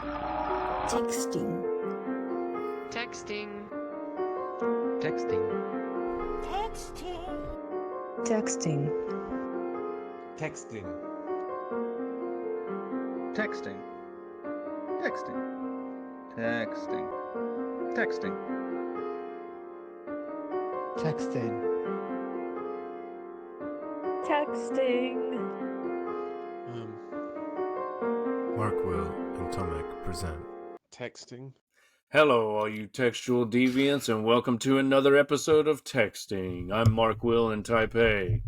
Texting. Texting. Texting. Texting. Texting. Texting. Texting. Texting. Texting. Texting. Texting. Mark, Will, and Tomek present Texting. Hello, all you textual deviants, and welcome to another episode of Texting. I'm Mark Will in Taipei.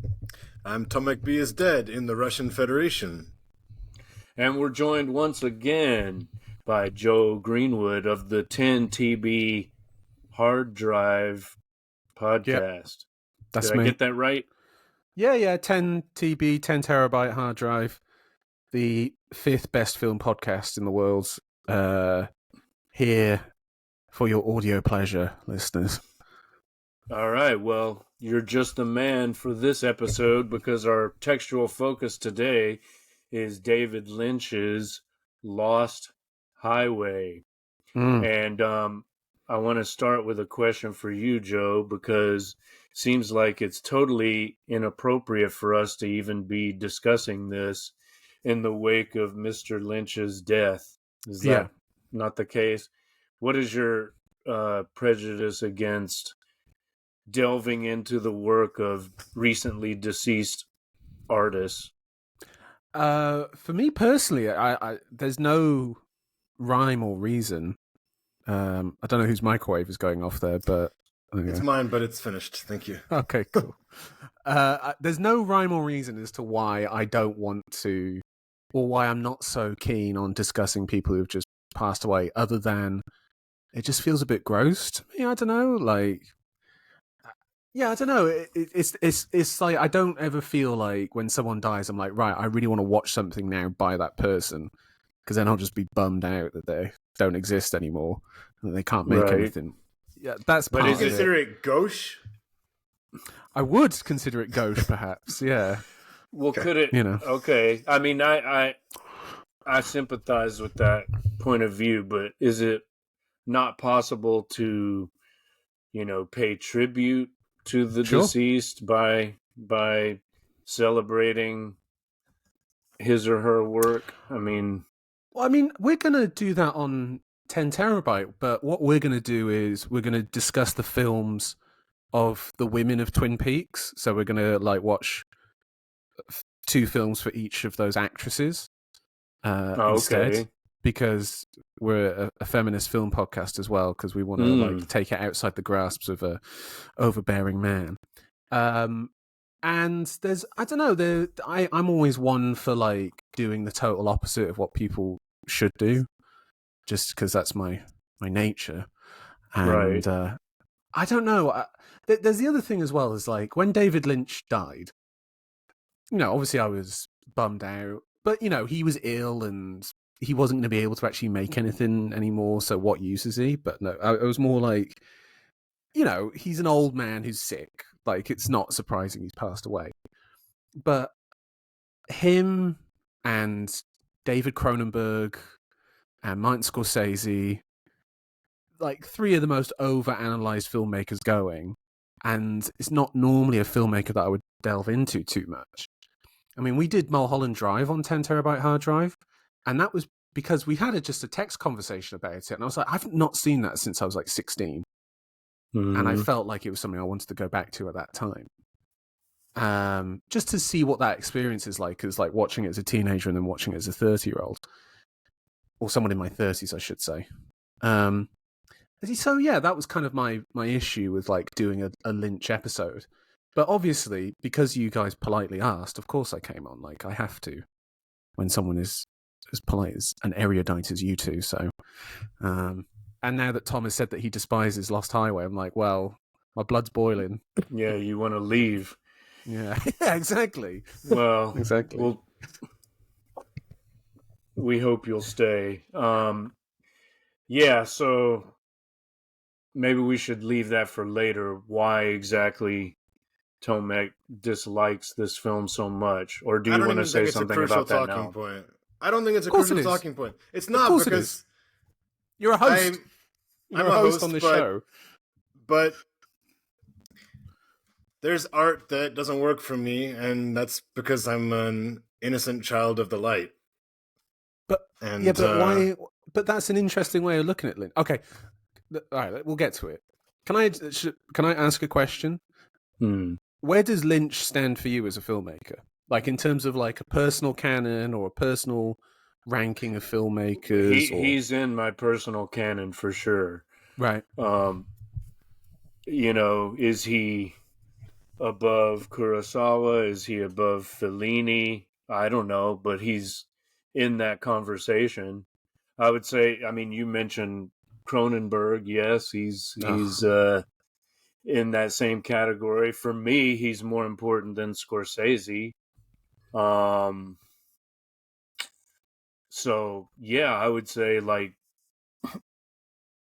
I'm Tomek B is dead in the Russian Federation. And we're joined once again by Joe Greenwood of the 10 TB Hard Drive podcast. That's Did me. I get that right? Yeah, 10 TB, 10 terabyte hard drive. The fifth best film podcast in the world. Here for your audio pleasure, listeners. All right, well, you're just the man for this episode because our textual focus today is David Lynch's Lost Highway. And I want to start with a question for you, Joe, because it seems like it's totally inappropriate for us to even be discussing this in the wake of Mr. Lynch's death. Is that not the case? What is your prejudice against delving into the work of recently deceased artists? For me personally, I there's no rhyme or reason. I don't know whose microwave is going off there, but It's mine, but it's finished. Thank you. okay, cool. There's no rhyme or reason as to why I don't want to, or why I'm not so keen on discussing people who've just passed away, other than it just feels a bit gross to me. I don't know, I don't know. It's like I don't ever feel like when someone dies, I'm like, right, I really want to watch something now by that person, because then I'll just be bummed out that they don't exist anymore and that they can't make anything. Yeah, that's. But part is of Consider it gauche. I would consider it gauche, perhaps. Yeah. Well, could it? You know. Okay. I mean, I sympathize with that point of view, but is it not possible to, pay tribute to the deceased by celebrating his or her work? I mean, we're gonna do that on 10 terabyte, but what we're gonna do is we're gonna discuss the films of the women of Twin Peaks. So we're gonna watch 2 films for each of those actresses instead, because we're a feminist film podcast as well, because we want to take it outside the grasps of a overbearing man. And there's, I don't know, I'm always one for doing the total opposite of what people should do, just because that's my nature. And I don't know. There's the other thing as well, is when David Lynch died, obviously I was bummed out, but he was ill and he wasn't going to be able to actually make anything anymore, so what use is he? But no, it was more like, he's an old man who's sick. It's not surprising he's passed away. But him and David Cronenberg and Martin Scorsese, 3 of the most overanalyzed filmmakers going, and it's not normally a filmmaker that I would delve into too much. I mean, we did Mulholland Drive on 10 terabyte hard drive, and that was because we had just a text conversation about it, and I was like, I've not seen that since I was 16. And I felt like it was something I wanted to go back to at that time. Just to see what that experience is like, as watching it as a teenager and then watching it as a 30-year-old. Or someone in my 30s, I should say. So yeah, that was kind of my issue with doing a Lynch episode. But obviously, because you guys politely asked, of course I came on. I have to, when someone is as polite as an erudite as you two. So, and now that Tom has said that he despises Lost Highway, I'm like, well, my blood's boiling. Yeah, you want to leave. Yeah, yeah, exactly. Well, exactly. Well, we hope you'll stay. Yeah, so maybe we should leave that for later. Why exactly Tomek dislikes this film so much, or do you want to say something about that now? Point. I don't think it's a Of course crucial it is. talking point. It's Of not course it because is. You're a host. I'm You're a a host host, on the but- show. but there's art that doesn't work for me, and that's because I'm an innocent child of the light. But And yeah, but why? But that's an interesting way of looking at Lynch. Okay, all right, we'll get to it. Can I ask a question? Where does Lynch stand for you as a filmmaker? Like in terms of like a personal canon or a personal ranking of filmmakers? He's in my personal canon for sure. Right. Is he above Kurosawa? Is he above Fellini? I don't know, but he's in that conversation. I would say, I mean, you mentioned Cronenberg. Yes, he's in that same category. For me, he's more important than Scorsese. So yeah, I would say like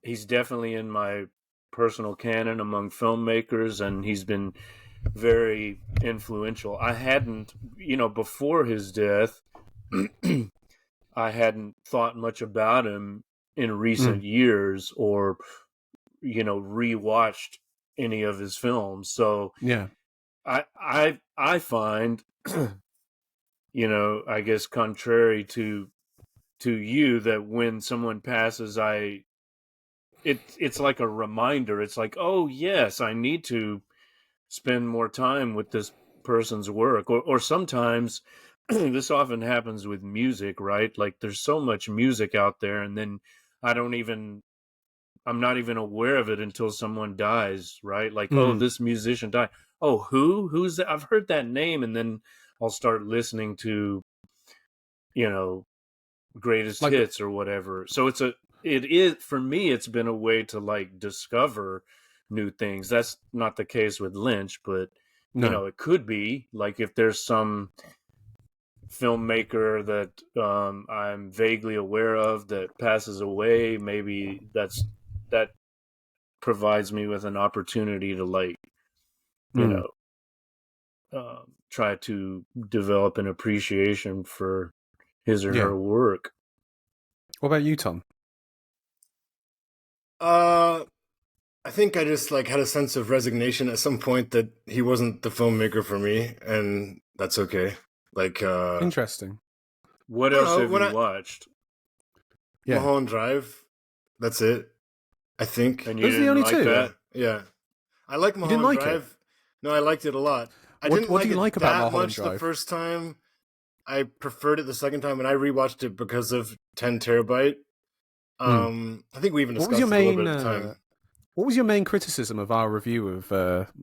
he's definitely in my personal canon among filmmakers, and he's been very influential. I hadn't, before his death, I hadn't thought much about him in recent years or, rewatched any of his films. So Yeah. I find, I guess contrary to you, that when someone passes, it's like a reminder. It's like, oh yes, I need to spend more time with this person's work. Or sometimes this often happens with music, right? Like there's so much music out there, and then I'm not even aware of it until someone dies, right? Like, oh, this musician died. Oh, who's that? I've heard that name. And then I'll start listening to, greatest Like, hits or whatever. So it is for me, it's been a way to like discover new things. That's not the case with Lynch, but it could be like if there's some filmmaker that I'm vaguely aware of that passes away, maybe that provides me with an opportunity to like, try to develop an appreciation for his or her work. What about you, Tom? I think I just like had a sense of resignation at some point that he wasn't the filmmaker for me, and that's okay. Like, Interesting. What else have you watched? Yeah. Mulholland Drive. That's it. I think. And you Those are the didn't only like two? that? Yeah, I like didn't Mulholland like it? Drive. No, I liked it a lot. I What didn't do like you it like about that Mulholland much Drive? the first time. I preferred it the second time, and I rewatched it because of 10 Terabyte. I think we even discussed it a little bit at the time. What was your main criticism of our review of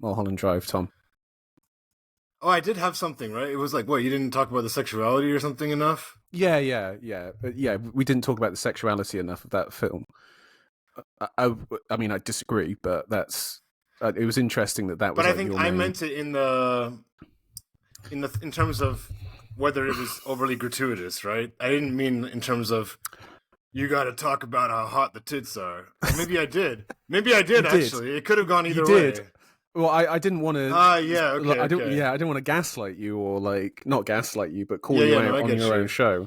Mulholland Drive, Tom? Oh, I did have something, right? It was like, what, you didn't talk about the sexuality or something enough? Yeah. We didn't talk about the sexuality enough of that film. I mean, I disagree, but that's. It was interesting that was. But like I think your I main... meant it in terms of whether it was overly gratuitous, right? I didn't mean in terms of you got to talk about how hot the tits are. Maybe I did. Maybe I did actually. It could have gone either way. Well, I didn't want to. Yeah, okay. I didn't want to gaslight you or like not gaslight you, but call you out on your own show.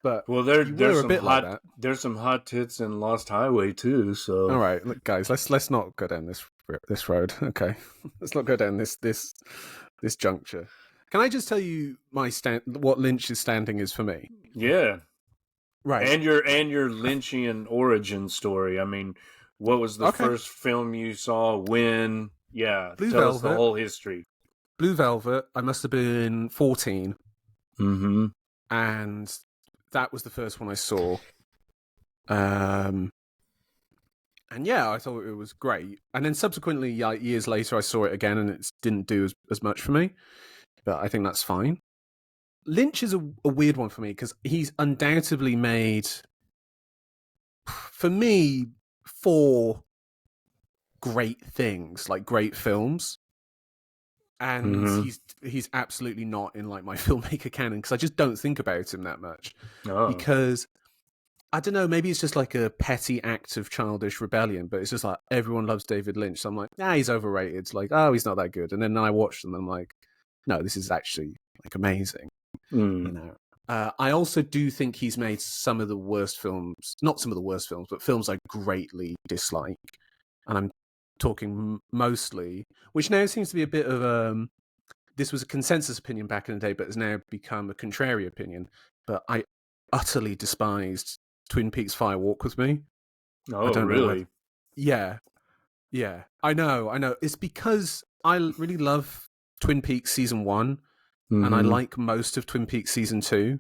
But there's a bit like that. There's some hot tits in Lost Highway too. So all right, look, guys, let's not go down this road. Okay, let's not go down this juncture. Can I just tell you what Lynch's standing is for me? Yeah, right. And your Lynchian origin story. I mean, what was the first film you saw? When? Yeah, tell us the whole history. Blue Velvet. I must have been 14. Mm-hmm. And that was the first one I saw. And yeah, I thought it was great. And then subsequently, years later, I saw it again, and it didn't do as much for me. But I think that's fine. Lynch is a weird one for me because he's undoubtedly made, for me, 4 great things, like great films. And he's absolutely not in like my filmmaker canon because I just don't think about him that much. Because I don't know, maybe it's just like a petty act of childish rebellion, but it's just like everyone loves David Lynch, so I'm like, he's overrated. It's like, oh, he's not that good. And then I watch them and I'm like, no, this is actually like amazing. You know. I also do think he's made some of the worst films, not some of the worst films, but films I greatly dislike. And I'm talking mostly, which now seems to be a bit of this was a consensus opinion back in the day, but has now become a contrary opinion. But I utterly despised Twin Peaks Fire Walk with Me. Oh, I don't know really? Yeah. I know. It's because I really love Twin Peaks Season 1, and I like most of Twin Peaks Season 2.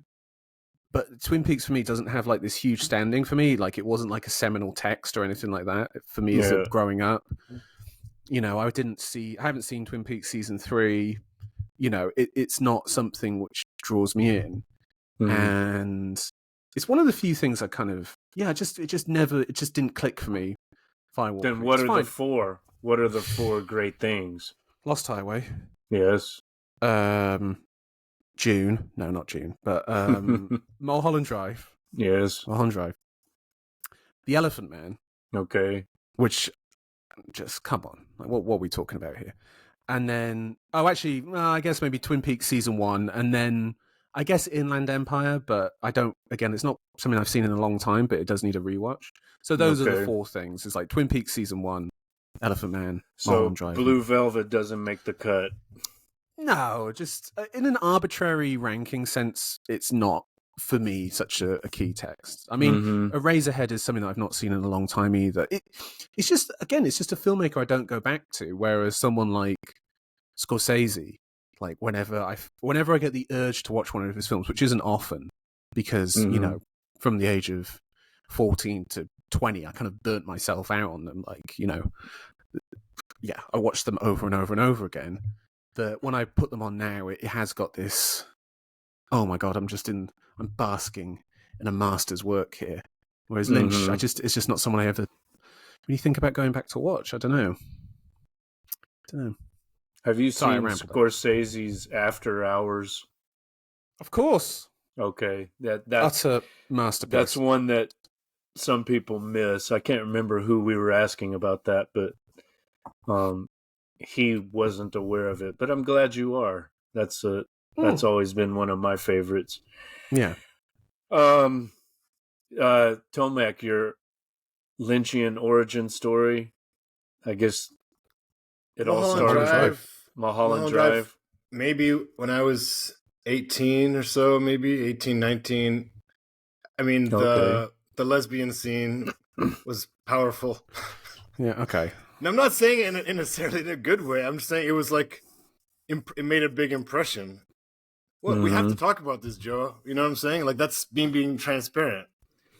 But Twin Peaks for me doesn't have like this huge standing for me. Like it wasn't like a seminal text or anything like that for me as growing up. You know, I haven't seen Twin Peaks Season 3. You know, it's not something which draws me in. And it's one of the few things I kind of, it just didn't click for me. Firewalk. Then what are the four? What are the four great things? Lost Highway. Yes. June. No, not June, but Mulholland Drive. Yes. Mulholland Drive. The Elephant Man. Okay. Which, just come on. Like, what are we talking about here? And then, I guess maybe Twin Peaks Season 1, and then I guess Inland Empire, but it's not something I've seen in a long time, but it does need a rewatch. So those are the four things. It's like Twin Peaks Season 1, Elephant Man, Mulholland Drive. Blue Velvet doesn't make the cut. No, just in an arbitrary ranking sense, it's not, for me, such a key text. I mean, Eraserhead is something that I've not seen in a long time either. It's just a filmmaker I don't go back to, whereas someone like Scorsese, like whenever I get the urge to watch one of his films, which isn't often, because, you know, from the age of 14 to 20, I kind of burnt myself out on them. Like, you know, I watched them over and over and over again. That when I put them on now, it has got this, oh my God, I'm basking in a master's work here. Whereas Lynch, it's just not someone I ever really think about going back to watch. I don't know. Have you seen Scorsese's After Hours? Of course. Okay, that's utter masterpiece. That's one that some people miss. I can't remember who we were asking about that, but he wasn't aware of it. But I'm glad you are. That's always been one of my favorites. Yeah. Tomek, your Lynchian origin story. I guess it all started with Mulholland Drive. Maybe when I was 18 or so, maybe 18, 19. I mean, the lesbian scene was powerful. Yeah, okay. And I'm not saying it in necessarily in a good way. I'm just saying it was like, it made a big impression. Well, we have to talk about this, Joe. You know what I'm saying? Like, that's being transparent.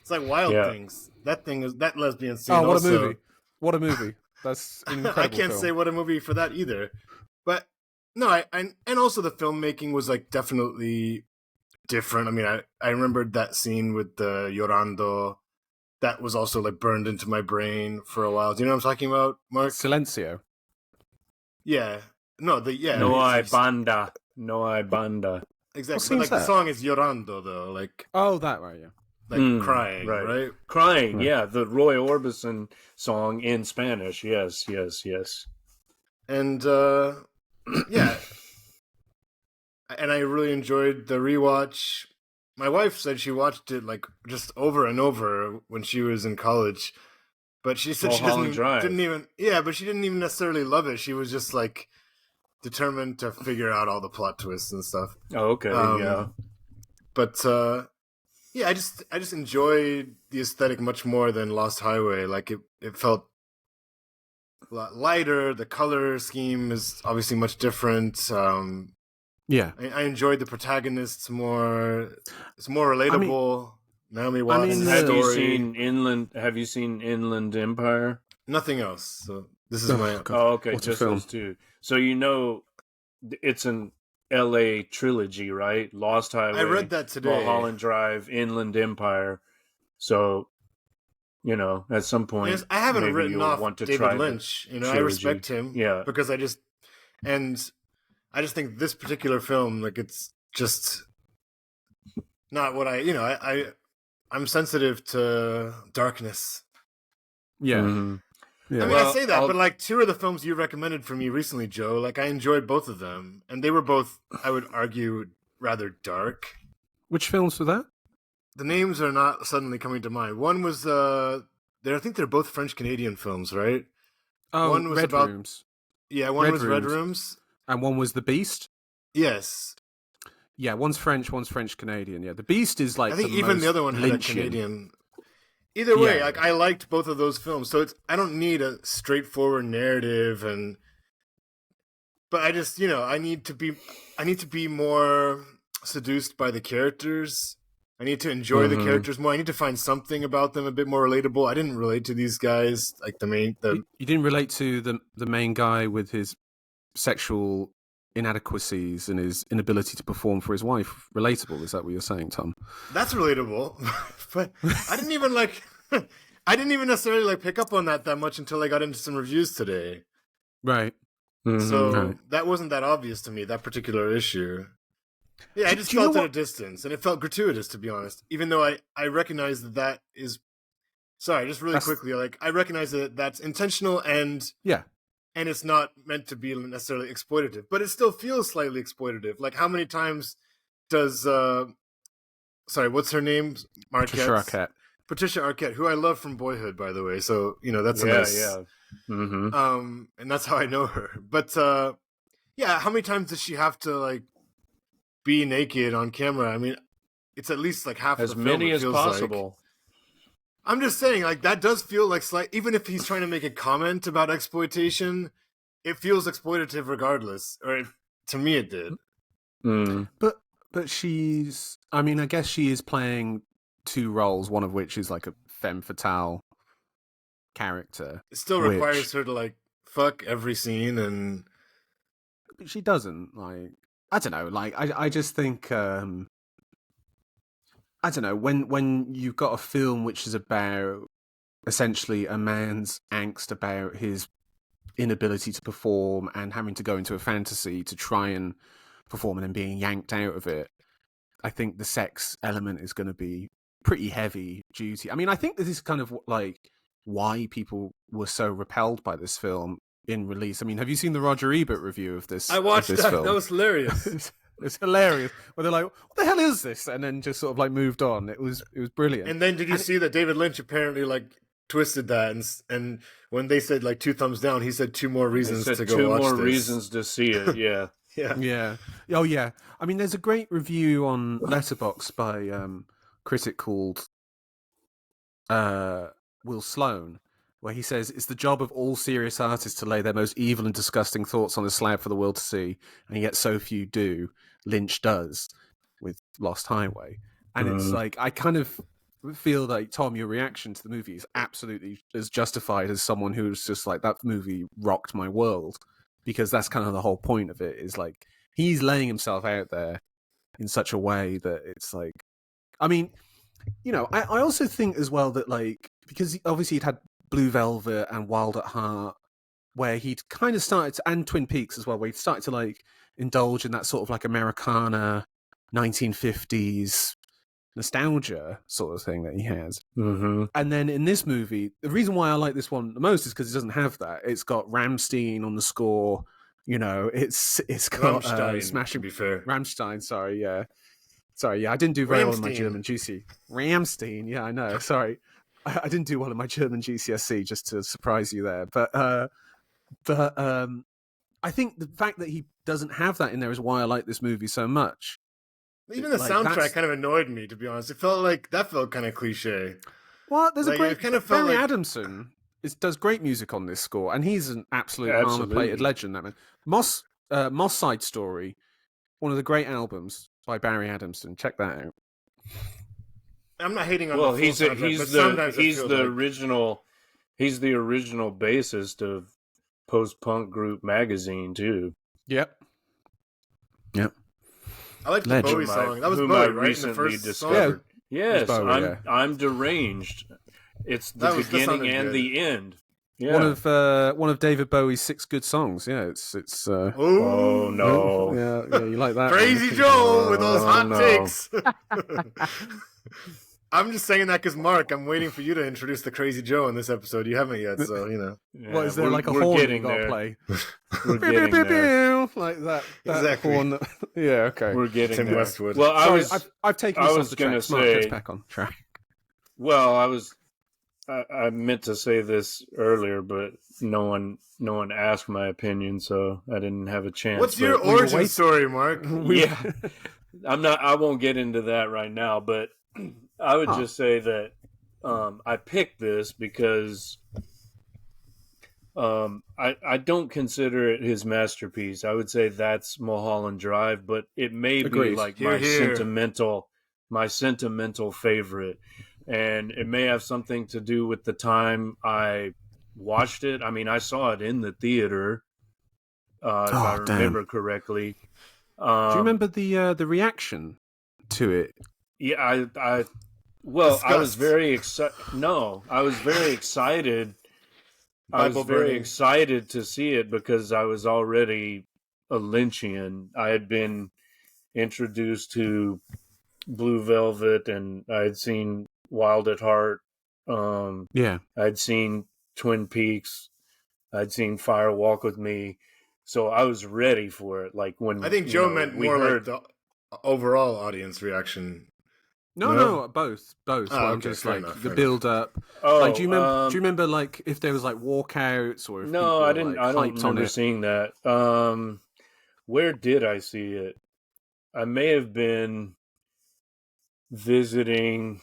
It's like Wild Things. That lesbian scene. Oh, what a movie! What a movie! That's incredible. I can't say what a movie for that either. But no, and also the filmmaking was like definitely different. I mean, I remembered that scene with the Llorando. That was also like burned into my brain for a while. Do you know what I'm talking about, Mark? Silencio. Yeah. No, No hay banda. No hay banda. Exactly. But like the song is Llorando though. Like, oh, that right, yeah. Like crying, right? Crying, right. Yeah. The Roy Orbison song in Spanish. Yes. And yeah. And I really enjoyed the rewatch. My wife said she watched it like just over and over when she was in college. But she said she didn't even necessarily love it. She was just like determined to figure out all the plot twists and stuff. Oh, okay, yeah. But I just enjoyed the aesthetic much more than Lost Highway. Like it felt a lot lighter. The color scheme is obviously much different. Yeah, I enjoyed the protagonists more. It's more relatable. Naomi Watts' story. Have you seen Inland Empire? Nothing else. So this is my. Oh, okay, just those two. So you know, it's an L.A. trilogy, right? Lost Highway. I read that today. Mulholland Drive, Inland Empire. So, you know, at some point, yes, I haven't written off David Lynch. You know, I respect him. Yeah, because I just think this particular film, like, it's just not what I'm sensitive to darkness. Yeah. Mm-hmm. Yeah. I mean, I say that, but like two of the films you recommended for me recently, Joe, like I enjoyed both of them, and they were both, I would argue, rather dark. Which films were that? The names are not suddenly coming to mind. One was I think they're both French Canadian films, right? Oh, one was Red about Rooms. Yeah, one Red was Red Rooms. Rooms. And one was The Beast. Yes. Yeah, one's French, one's French Canadian. Yeah, The Beast is like I think the even most the other one had a Lynchian. Canadian. Either way, Yeah. like I liked both of those films, so I don't need a straightforward narrative, but I just I need to be more seduced by the characters. I need to enjoy the characters more. I need to find something about them a bit more relatable. I didn't relate to these guys like You didn't relate to the main guy with his sexual inadequacies and his inability to perform for his wife. Relatable? Is that what you're saying, Tom? That's relatable, but I didn't even I didn't even necessarily pick up on that much until I got into some reviews today. Right. So Right. that wasn't that obvious to me, that particular issue. Yeah, I just Do you know felt at what- a distance, and it felt gratuitous, to be honest. Even though I recognize that is... Sorry, just really That's- quickly, I recognize that that's intentional and Yeah. it's not meant to be necessarily exploitative, but it still feels slightly exploitative. Like, how many times does... sorry, what's her name? Patricia Arquette. Patricia Arquette, who I love from Boyhood, by the way. So, that's a nice... Yeah. Mm-hmm. And that's how I know her. But yeah, how many times does she have to be naked on camera? I mean, it's at least half As of the film. many it as feels possible. I'm just saying, that does feel even if he's trying to make a comment about exploitation, it feels exploitative regardless. To me, it did. Mm. But she's... I mean, I guess she is playing two roles, one of which is a femme fatale character. It still Which- requires her to fuck every scene, and But she doesn't, I don't know, I just think... I don't know, when you've got a film which is about essentially a man's angst about his inability to perform and having to go into a fantasy to try and perform and then being yanked out of it, I think the sex element is going to be pretty heavy duty. I mean, I think this is kind of why people were so repelled by this film in release. I mean, have you seen the Roger Ebert review of this? I watched of this that. film? That was hilarious. It's hilarious. Where they're like, "What the hell is this?" and then just sort of moved on. It was brilliant. And then did you see that David Lynch apparently twisted that, and when they said 2 thumbs down, he said 2 more reasons Said to go 2 watch more this. reasons to see it. Yeah. Yeah. Yeah. Oh, yeah. I mean, there's a great review on Letterboxd by a critic called Will Sloan, where he says, "It's the job of all serious artists to lay their most evil and disgusting thoughts on a slab for the world to see, and yet so few do. Lynch does with Lost Highway." And it's I kind of feel like, Tom, your reaction to the movie is absolutely as justified as someone who's just that movie rocked my world. Because that's kind of the whole point of it, is he's laying himself out there in such a way that it's I mean, I also think as well that because obviously he'd had Blue Velvet and Wild at Heart, where he'd kind of started and Twin Peaks as well, where he'd started to indulge in that sort of Americana 1950s nostalgia sort of thing that he has. Mm-hmm. And then in this movie, the reason why I like this one the most is because it doesn't have that. It's got Rammstein on the score. It's got Rammstein, smashing. to be fair. Rammstein, sorry, yeah. I didn't do very well in my Rammstein. German GC. Rammstein, yeah, I know. Sorry, I didn't do well in my German GCSE, just to surprise you there. But I think the fact that he doesn't have that in there is why I like this movie so much. Even the soundtrack that's- kind of annoyed me, to be honest. It felt kind of cliche. Well, there's a Like, great... it kind of felt Barry like- Adamson does great music on this score, and he's an absolute Absolutely. armor-plated legend, that man. Moss Side Story, one of the great albums by Barry Adamson. Check that out. I'm not hating on Well, the full he's soundtrack, but sometimes it feels original. He's the original bassist of post-punk group Magazine too. Yep. I like the Legend. Bowie song. That was Whom Bowie, I right? In the recently first discovered. song. Yes, Bowie, I'm deranged. It's the That beginning sounded and good. the end. Yeah. One of David Bowie's 6 good songs. Yeah, it's Oh no. yeah, you like that? Crazy one. Joe with those hot no. takes. I'm just saying that because, Mark, I'm waiting for you to introduce the Crazy Joe in this episode. You haven't yet, so, Yeah, What is there, like a we're horn you getting got to there. play? We're getting there. Like that Exactly. horn. Yeah, okay. We're getting Tim there. Westwood. Well, I've taken I us was off the gonna track. Mark, say- gets back on track. Well, I meant to say this earlier, but no one asked my opinion, so I didn't have a chance. What's your But- origin waiting. story, Mark? Yeah, I won't get into that right now, but I would Oh. just say that I picked this because I don't consider it his masterpiece. I would say that's Mulholland Drive, but it may Agreed. be like Hear, my hear. sentimental favorite, and it may have something to do with the time I watched it. I mean, I saw it in the theater, if I damn. remember correctly. Do you remember the reaction to it? Yeah, I was Disgust. very excited. No, I was very excited. I was Bible very burning. excited to see it because I was already a Lynchian. I had been introduced to Blue Velvet, and I had seen Wild at Heart. Yeah. I'd seen Twin Peaks. I'd seen Fire Walk with Me. So I was ready for it. Like when I think Joe meant we more heard, like the overall audience reaction. No, No? both. Oh, I'm okay, just fair like enough, the fair build up. oh, Like, do you remember like if there was like walkouts or if No, people I were, didn't. like, I don't hyped on remember it? seeing that. Where did I see it? I may have been visiting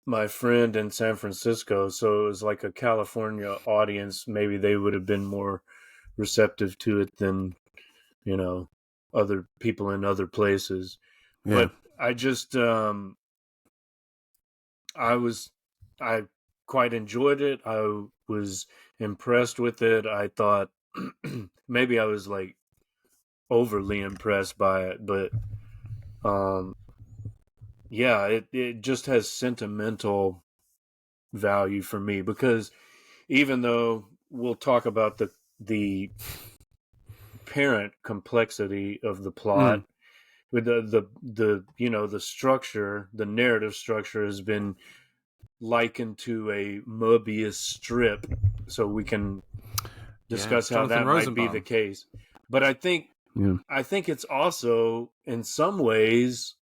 my friend in San Francisco, so it was like a California audience. Maybe they would have been more receptive to it than, other people in other places. Yeah. But I just, I quite enjoyed it. I was impressed with it. I thought maybe I was like overly impressed by it, but yeah, it just has sentimental value for me because even though we'll talk about the parent complexity of the plot, with the structure, the narrative structure has been likened to a Mobius strip, so we can discuss how Jonathan that might be Rosenbaum. the case. But I think it's also in some ways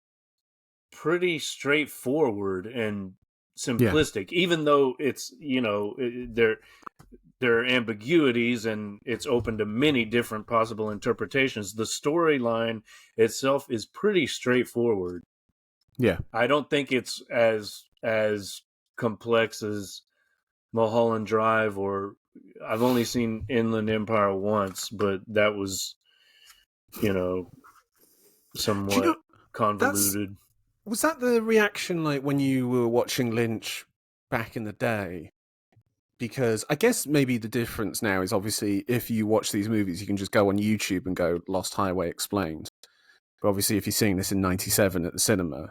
pretty straightforward and simplistic, even though it's there are ambiguities and it's open to many different possible interpretations. The storyline itself is pretty straightforward. Yeah. I don't think it's as complex as Mulholland Drive, or I've only seen Inland Empire once, but that was, somewhat convoluted. Was that the reaction like when you were watching Lynch back in the day? Because I guess maybe the difference now is obviously if you watch these movies, you can just go on YouTube and go Lost Highway Explained. But obviously, if you're seeing this in '97 at the cinema,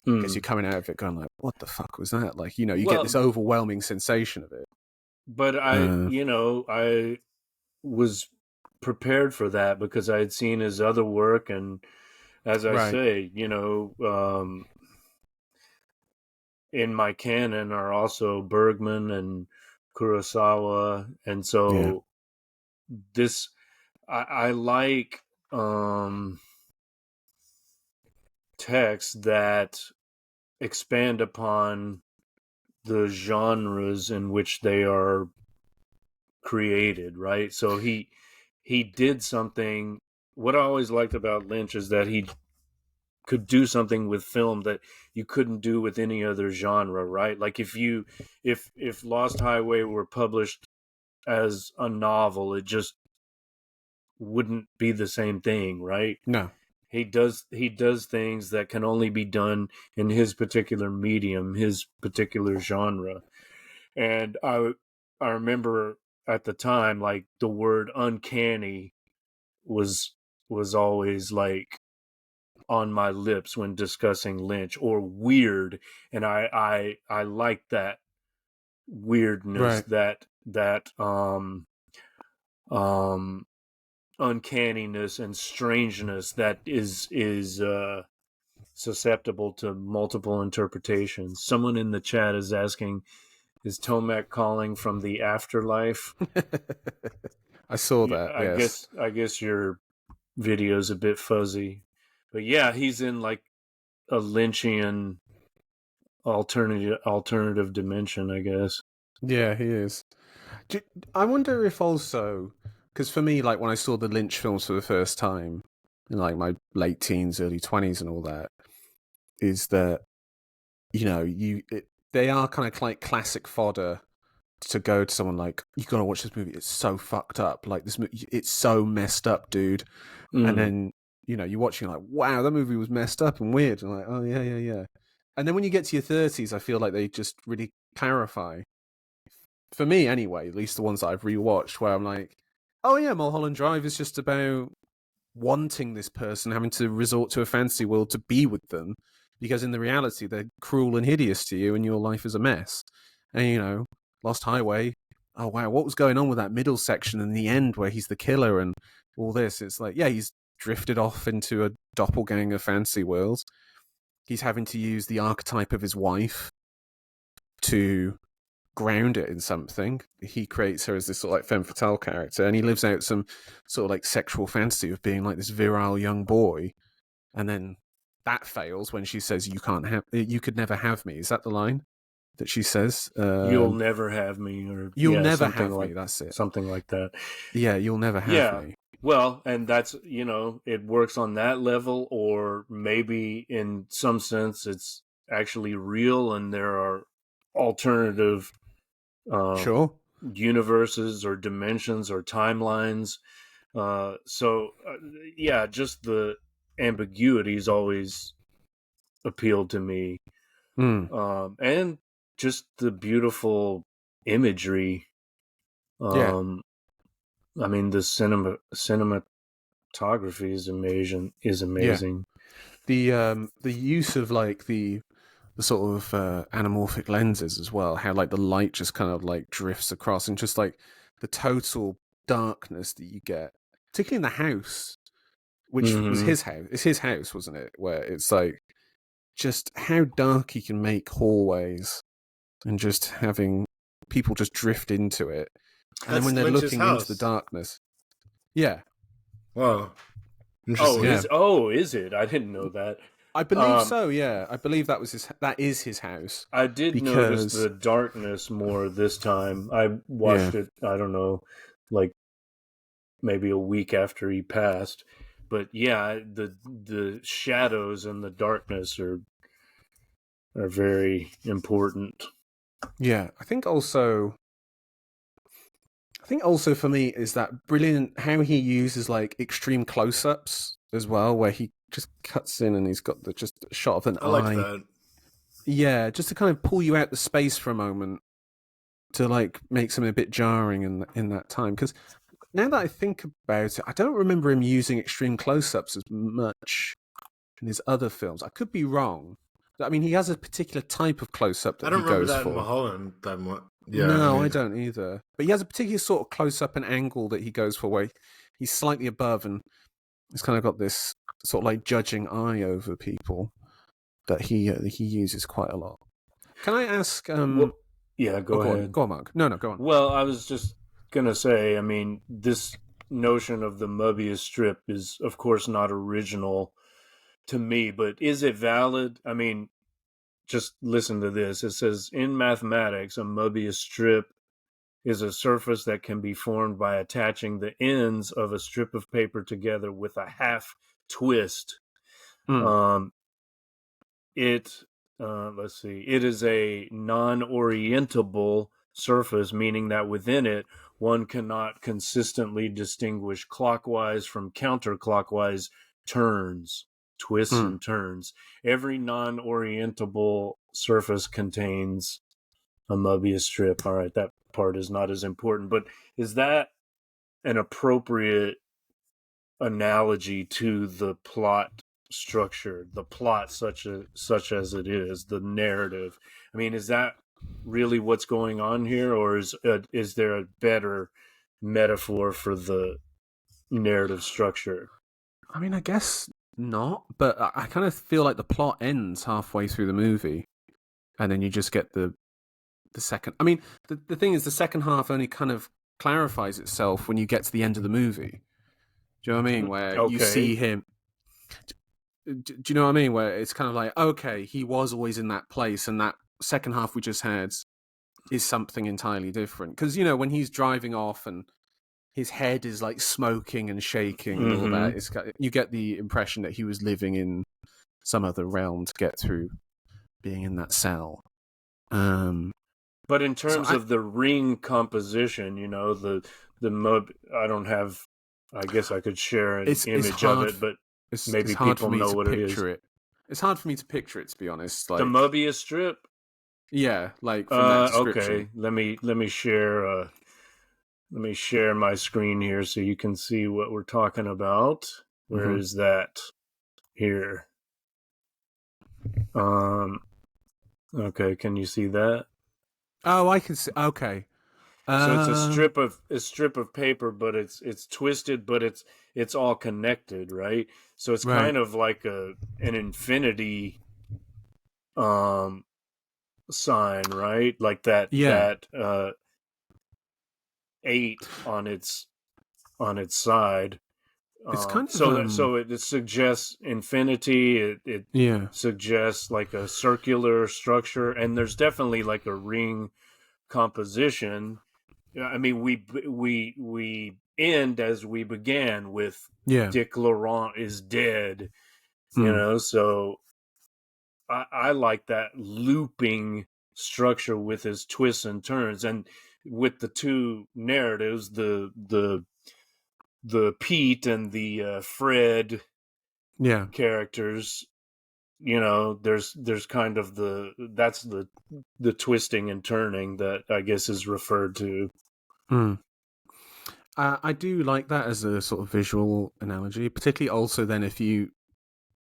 I guess you're coming out of it going like, "What the fuck was that?" Like, you get this overwhelming sensation of it. But I was prepared for that because I had seen his other work, and as I say, in my canon are also Bergman and Kurosawa, and so this I like texts that expand upon the genres in which they are created, right? So he did something. What I always liked about Lynch is that he could do something with film that you couldn't do with any other genre, right? Like if Lost Highway were published as a novel, it just wouldn't be the same thing, right? No. He does things that can only be done in his particular medium, his particular genre. And I remember at the time, like the word uncanny was always like on my lips when discussing Lynch, or weird, and I like that weirdness, that uncanniness and strangeness that is susceptible to multiple interpretations. Someone in the chat is asking, is Tomek calling from the afterlife? I saw that. Yes. I guess your video's a bit fuzzy, but yeah, he's in like a Lynchian alternative dimension, I guess. Yeah, he is. I wonder if also, because for me, like when I saw the Lynch films for the first time in like my late teens, early 20s, and all that, is that they are kind of like classic fodder to go to someone like, you gotta watch this movie. It's so fucked up. Like this movie, it's so messed up, dude. And then you're watching like, wow, that movie was messed up and weird. And like, oh yeah. And then when you get to your 30s, I feel like they just really clarify. For me, anyway, at least the ones that I've rewatched, where I'm like, oh yeah, Mulholland Drive is just about wanting this person, having to resort to a fantasy world to be with them, because in the reality they're cruel and hideous to you, and your life is a mess. And Lost Highway, oh wow, what was going on with that middle section in the end where he's the killer and all this? It's like, yeah, he's drifted off into a doppelganger fantasy world. He's having to use the archetype of his wife to ground it in something. He creates her as this sort of like femme fatale character, and he lives out some sort of like sexual fantasy of being like this virile young boy, and then that fails when she says, you could never have me. Is that the line that she says? You'll never have me, or you'll never have me. That's it. Something like that. Yeah, you'll never have me. Well, and that's, it works on that level, or maybe in some sense it's actually real and there are alternative sure, universes or dimensions or timelines. Just the ambiguity's always appealed to me. And just the beautiful imagery. I mean, the cinematography is amazing. The use of like the sort of anamorphic lenses as well, how like the light just kind of like drifts across, and just like the total darkness that you get, particularly in the house, which was his house. It's his house, wasn't it? Where it's like just how dark he can make hallways, and just having people just drift into it. And then when they're looking into the darkness. Yeah. Wow. Interesting. Is it? I didn't know that. I believe so, yeah. I believe that is his house. I did notice the darkness more this time. I watched it, I don't know, like maybe a week after he passed. But yeah, the shadows and the darkness are very important. Yeah, I think also for me is that brilliant how he uses like extreme close-ups as well, where he just cuts in and he's got just a shot of an eye. I like that. Yeah, just to kind of pull you out the space for a moment, to like make something a bit jarring in that time. Because now that I think about it, I don't remember him using extreme close-ups as much in his other films. I could be wrong. I mean, he has a particular type of close-up that he goes for. I don't remember that in Mulholland that much. Yeah, no, I don't either. But he has a particular sort of close-up and angle that he goes for, where he's slightly above and he's kind of got this sort of like judging eye over people that he uses quite a lot. Can I ask? Go ahead. Go on, Mark. No, go on. Well, I was just gonna say, I mean, this notion of the Mobius strip is, of course, not original to me, but is it valid? I mean, just listen to this. It says, in mathematics, a Mobius strip is a surface that can be formed by attaching the ends of a strip of paper together with a half twist. Let's see. It is a non-orientable surface, meaning that within it, one cannot consistently distinguish clockwise from counterclockwise twists and turns. Every non-orientable surface contains a Mobius strip. All right, that part is not as important, but is that an appropriate analogy to the plot structure, the plot such as it is, the narrative? I mean, is that really what's going on here, or is there a better metaphor for the narrative structure? I mean, I guess not, but I kind of feel like the plot ends halfway through the movie, and then you just get the second. I mean, the thing is, the second half only kind of clarifies itself when you get to the end of the movie. Do you know what I mean? Where you see him. Do you know what I mean? Where it's kind of like, okay, he was always in that place, and that second half we just had is something entirely different. Because, you know, when he's driving off and his head is like smoking and shaking and all that, you get the impression that he was living in some other realm to get through being in that cell. But in terms of the ring composition, you know, the I don't have. I guess I could share an image of it, but maybe people know what it is. It's hard for me to picture it, to be honest. Like the Mobius strip. Yeah, like from that description. Okay, let me share. Let me share my screen here so you can see what we're talking about. Where is that? Here. Okay, can you see that? Oh, I can see. Okay. So it's a strip of paper, but it's twisted, but it's all connected, right? So it's kind of like an infinity sign, right? Like that 8 on its side. It's kind of so it suggests infinity. It suggests like a circular structure, and there's definitely like a ring composition. I mean, we end as we began with Dick Laurent is dead, you know. So I like that looping structure with his twists and turns, and with the two narratives, the Pete and the Fred characters. You know, there's kind of that's the twisting and turning that I guess is referred to. I do like that as a sort of visual analogy, particularly also then if you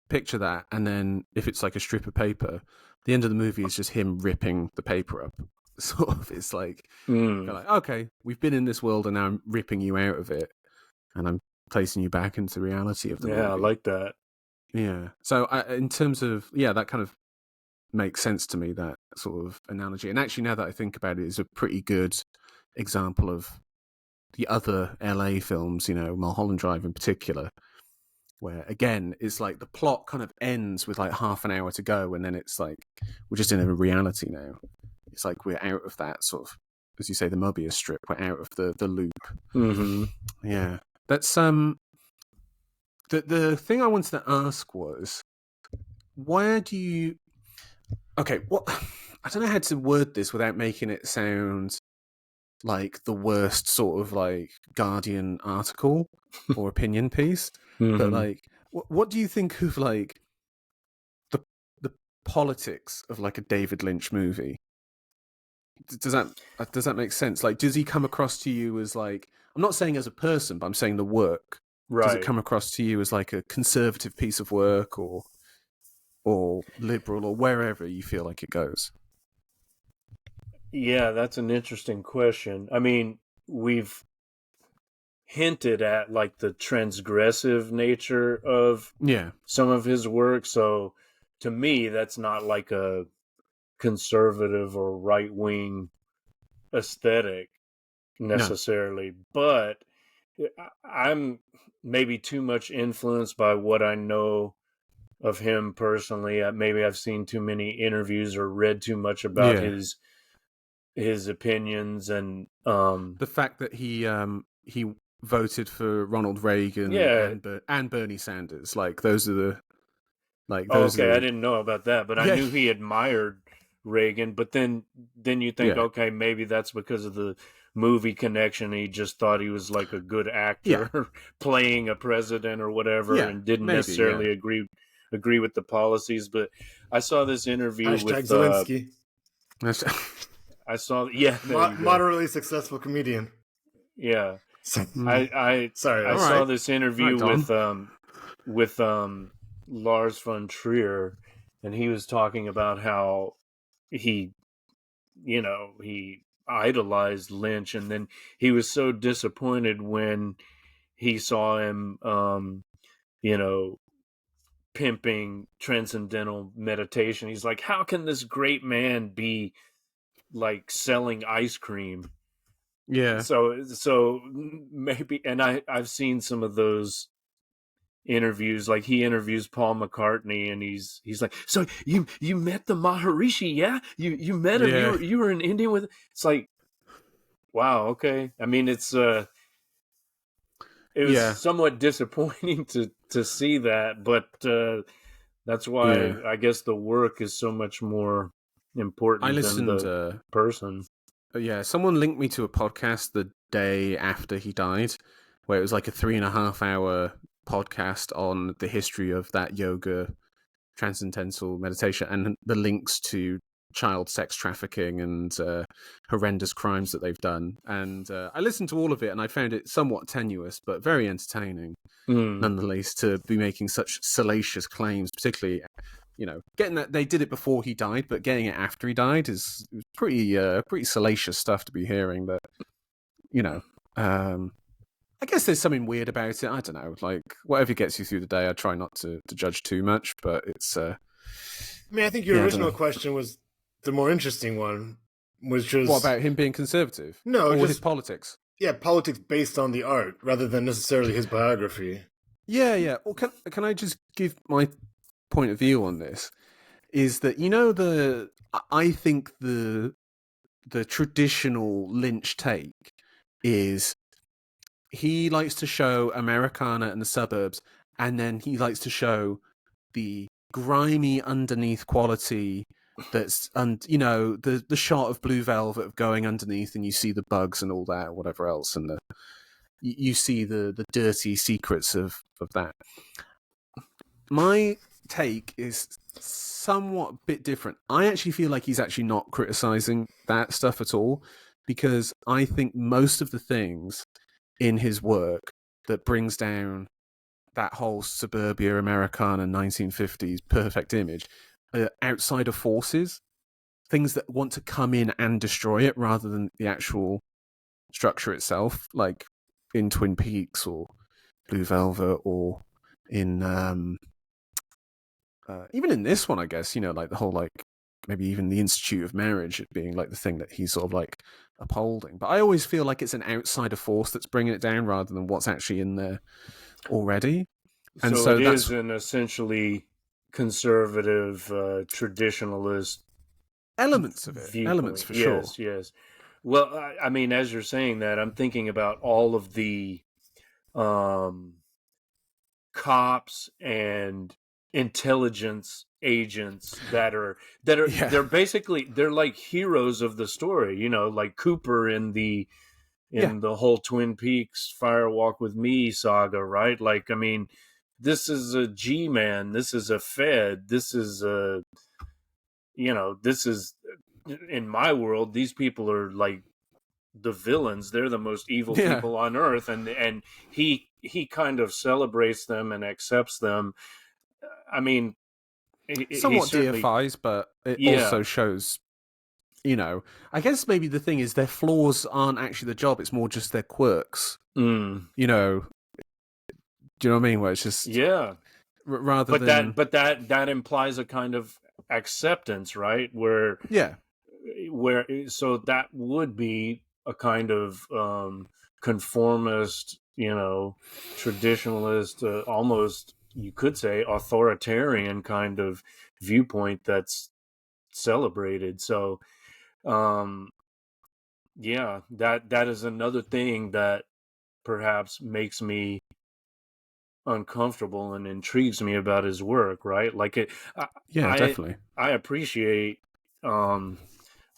picture that, and then if it's like a strip of paper, the end of the movie is just him ripping the paper up. Sort of, it's like, you're like, okay, we've been in this world and now I'm ripping you out of it, and I'm placing you back into reality of the movie. Yeah, I like that. Yeah. So in terms of, that kind of makes sense to me, that sort of analogy. And actually, now that I think about it, it's a pretty good example of the other LA films, you know, Mulholland Drive in particular, where, again, it's like the plot kind of ends with like half an hour to go, and then it's like, we're just in a reality now. It's like we're out of that sort of, as you say, the Mobius strip. We're out of the loop. Yeah. That's... The thing I wanted to ask was, where do you... Okay, I don't know how to word this without making it sound like the worst sort of like Guardian article or opinion piece, but like, what do you think of like the politics of like a David Lynch movie? Does that make sense? Like, does he come across to you as like, I'm not saying as a person, but I'm saying the work. Right. Does it come across to you as like a conservative piece of work, or liberal, or wherever you feel like it goes? Yeah, that's an interesting question. I mean, we've hinted at like the transgressive nature of some of his work. So to me, that's not like a conservative or right-wing aesthetic necessarily. No. But I'm maybe too much influenced by what I know of him personally. Maybe I've seen too many interviews or read too much about his opinions, and the fact that he voted for Ronald Reagan and Bernie Sanders. Like, those are the I didn't know about that, but I knew he admired Reagan. But then you think, okay, maybe that's because of the movie connection. He just thought he was like a good actor playing a president or whatever, and didn't necessarily agree with the policies. But I saw this interview with Zelensky. I saw moderately successful comedian. Yeah, I saw this interview with Lars von Trier, and he was talking about how he idolized Lynch, and then he was so disappointed when he saw him pimping transcendental meditation. He's like, how can this great man be like selling ice cream? Yeah. So maybe, and I've seen some of those interviews. Like he interviews Paul McCartney, and he's like, so you met the Maharishi, yeah? You met him. Yeah. You were in India with. It's like, wow, okay. I mean, it was somewhat disappointing to see that, but that's why I guess the work is so much more important than the person. Yeah, someone linked me to a podcast the day after he died, where it was like a 3.5 hour podcast on the history of that yoga, transcendental meditation, and the links to child sex trafficking and horrendous crimes that they've done. And I listened to all of it, and I found it somewhat tenuous, but very entertaining, nonetheless, to be making such salacious claims, particularly, getting that they did it before he died, but getting it after he died is pretty salacious stuff to be hearing. But I guess there's something weird about it. I don't know, like whatever gets you through the day. I try not to judge too much, but it's. I mean, I think your original question was the more interesting one, which was what about him being conservative? No, or just his politics. Yeah, politics based on the art rather than necessarily his biography. Yeah. Well, can I just give my point of view on this? Is that I think the traditional Lynch take is he likes to show Americana and the suburbs, and then he likes to show the grimy underneath quality that's, and the shot of Blue Velvet of going underneath, and you see the bugs and all that, or whatever else, and you see the dirty secrets of that. My take is somewhat a bit different. I actually feel like he's actually not criticizing that stuff at all, because I think most of the things in his work that brings down that whole suburbia Americana 1950s perfect image are outsider forces, things that want to come in and destroy it rather than the actual structure itself, like in Twin Peaks or Blue Velvet, or in even in this one, I guess, like the whole, like, maybe even the Institute of Marriage being like the thing that he's sort of like upholding. But I always feel like it's an outsider force that's bringing it down rather than what's actually in there already. And so it is an essentially conservative, traditionalist elements of it. viewpoint. Elements for sure. Yes. Well, I mean, as you're saying that, I'm thinking about all of the cops and intelligence agents that are they're basically, they're like heroes of the story, like Cooper in the whole Twin Peaks Fire Walk with Me saga, right? Like, I mean, this is a G-man, this is a Fed, this is a, this is, in my world, these people are like the villains. They're the most evil people on earth, and he kind of celebrates them and accepts them. I mean, somewhat deifies, but it also shows, I guess maybe the thing is their flaws aren't actually the job, it's more just their quirks. Do you know what I mean? Where it's just rather than that implies a kind of acceptance, right? Where so that would be a kind of conformist, traditionalist, almost, you could say, authoritarian kind of viewpoint that's celebrated. So, that is another thing that perhaps makes me uncomfortable and intrigues me about his work, right? Like definitely. I appreciate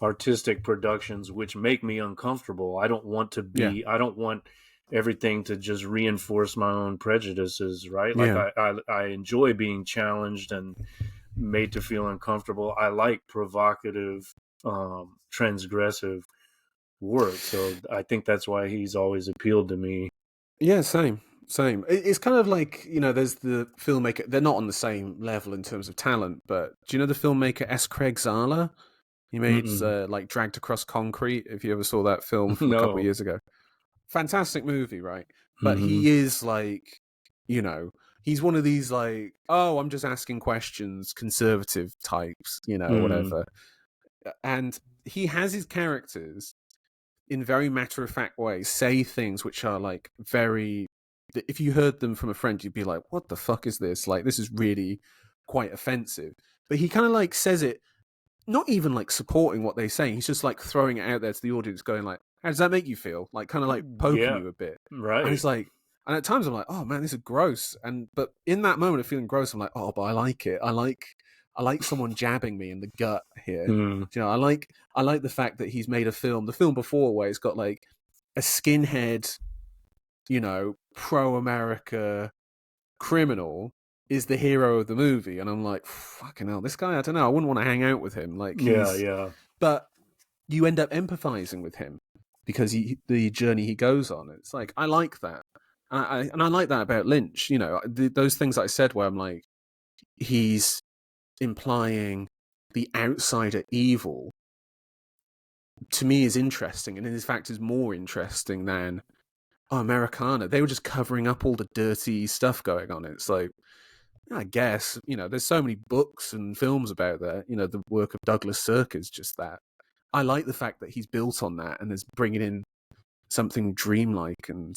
artistic productions which make me uncomfortable. I don't want to be. I don't want everything to just reinforce my own prejudices, right? Like I enjoy being challenged and made to feel uncomfortable. I like provocative, transgressive work. So I think that's why he's always appealed to me. Yeah, same. It's kind of like, there's the filmmaker, they're not on the same level in terms of talent, but do you know the filmmaker S. Craig Zahler? He made like Dragged Across Concrete, if you ever saw that film from a couple of years ago. Fantastic movie, right? But he is like, he he's one of these like, oh, I'm just asking questions, conservative types, whatever. And he has his characters in very matter-of-fact ways say things which are like very, if you heard them from a friend, you'd be like, what the fuck is this? Like, this is really quite offensive. But he kind of like says it, not even like supporting what they're saying. He's just like throwing it out there to the audience, going like, how does that make you feel? Like, kind of like poking you a bit. Right. And he's like, and at times I'm like, oh man, this is gross. But in that moment of feeling gross, I'm like, oh, but I like it. I like someone jabbing me in the gut here. I like the fact that he's made the film before where it's got like a skinhead, pro-America criminal is the hero of the movie, and I'm like, fucking hell, this guy, I don't know, I wouldn't want to hang out with him. Like, yeah. But you end up empathizing with him because the journey he goes on. It's like, I like that, and I like that about Lynch. Those things that I said where I'm like, he's implying the outsider evil to me is interesting, and in fact is more interesting than Americana. They were just covering up all the dirty stuff going on. It's like, I guess, there's so many books and films about that. The work of Douglas Sirk is just that. I like the fact that he's built on that and is bringing in something dreamlike and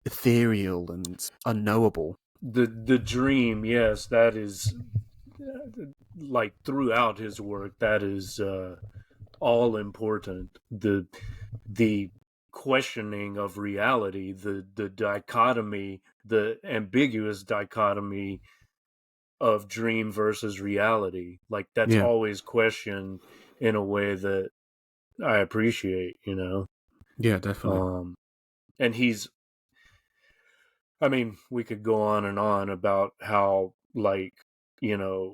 ethereal and unknowable. The dream, yes, that is like throughout his work. That is all important. The questioning of reality, the dichotomy, the ambiguous dichotomy of dream versus reality, like that's always questioned in a way that I appreciate. Yeah, definitely. And we could go on and on about how, like,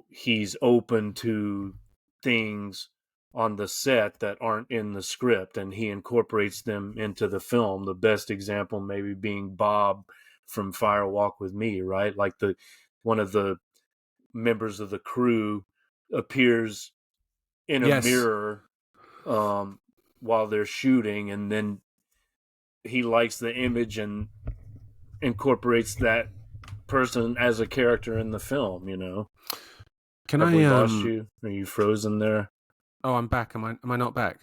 he's open to things on the set that aren't in the script, and he incorporates them into the film. The best example maybe being Bob from Fire Walk with Me, right? Like one of the members of the crew appears in a mirror while they're shooting, and then he likes the image and incorporates that person as a character in the film. Can Have I we lost you? Are you frozen there? Oh, I'm back. Am I not back?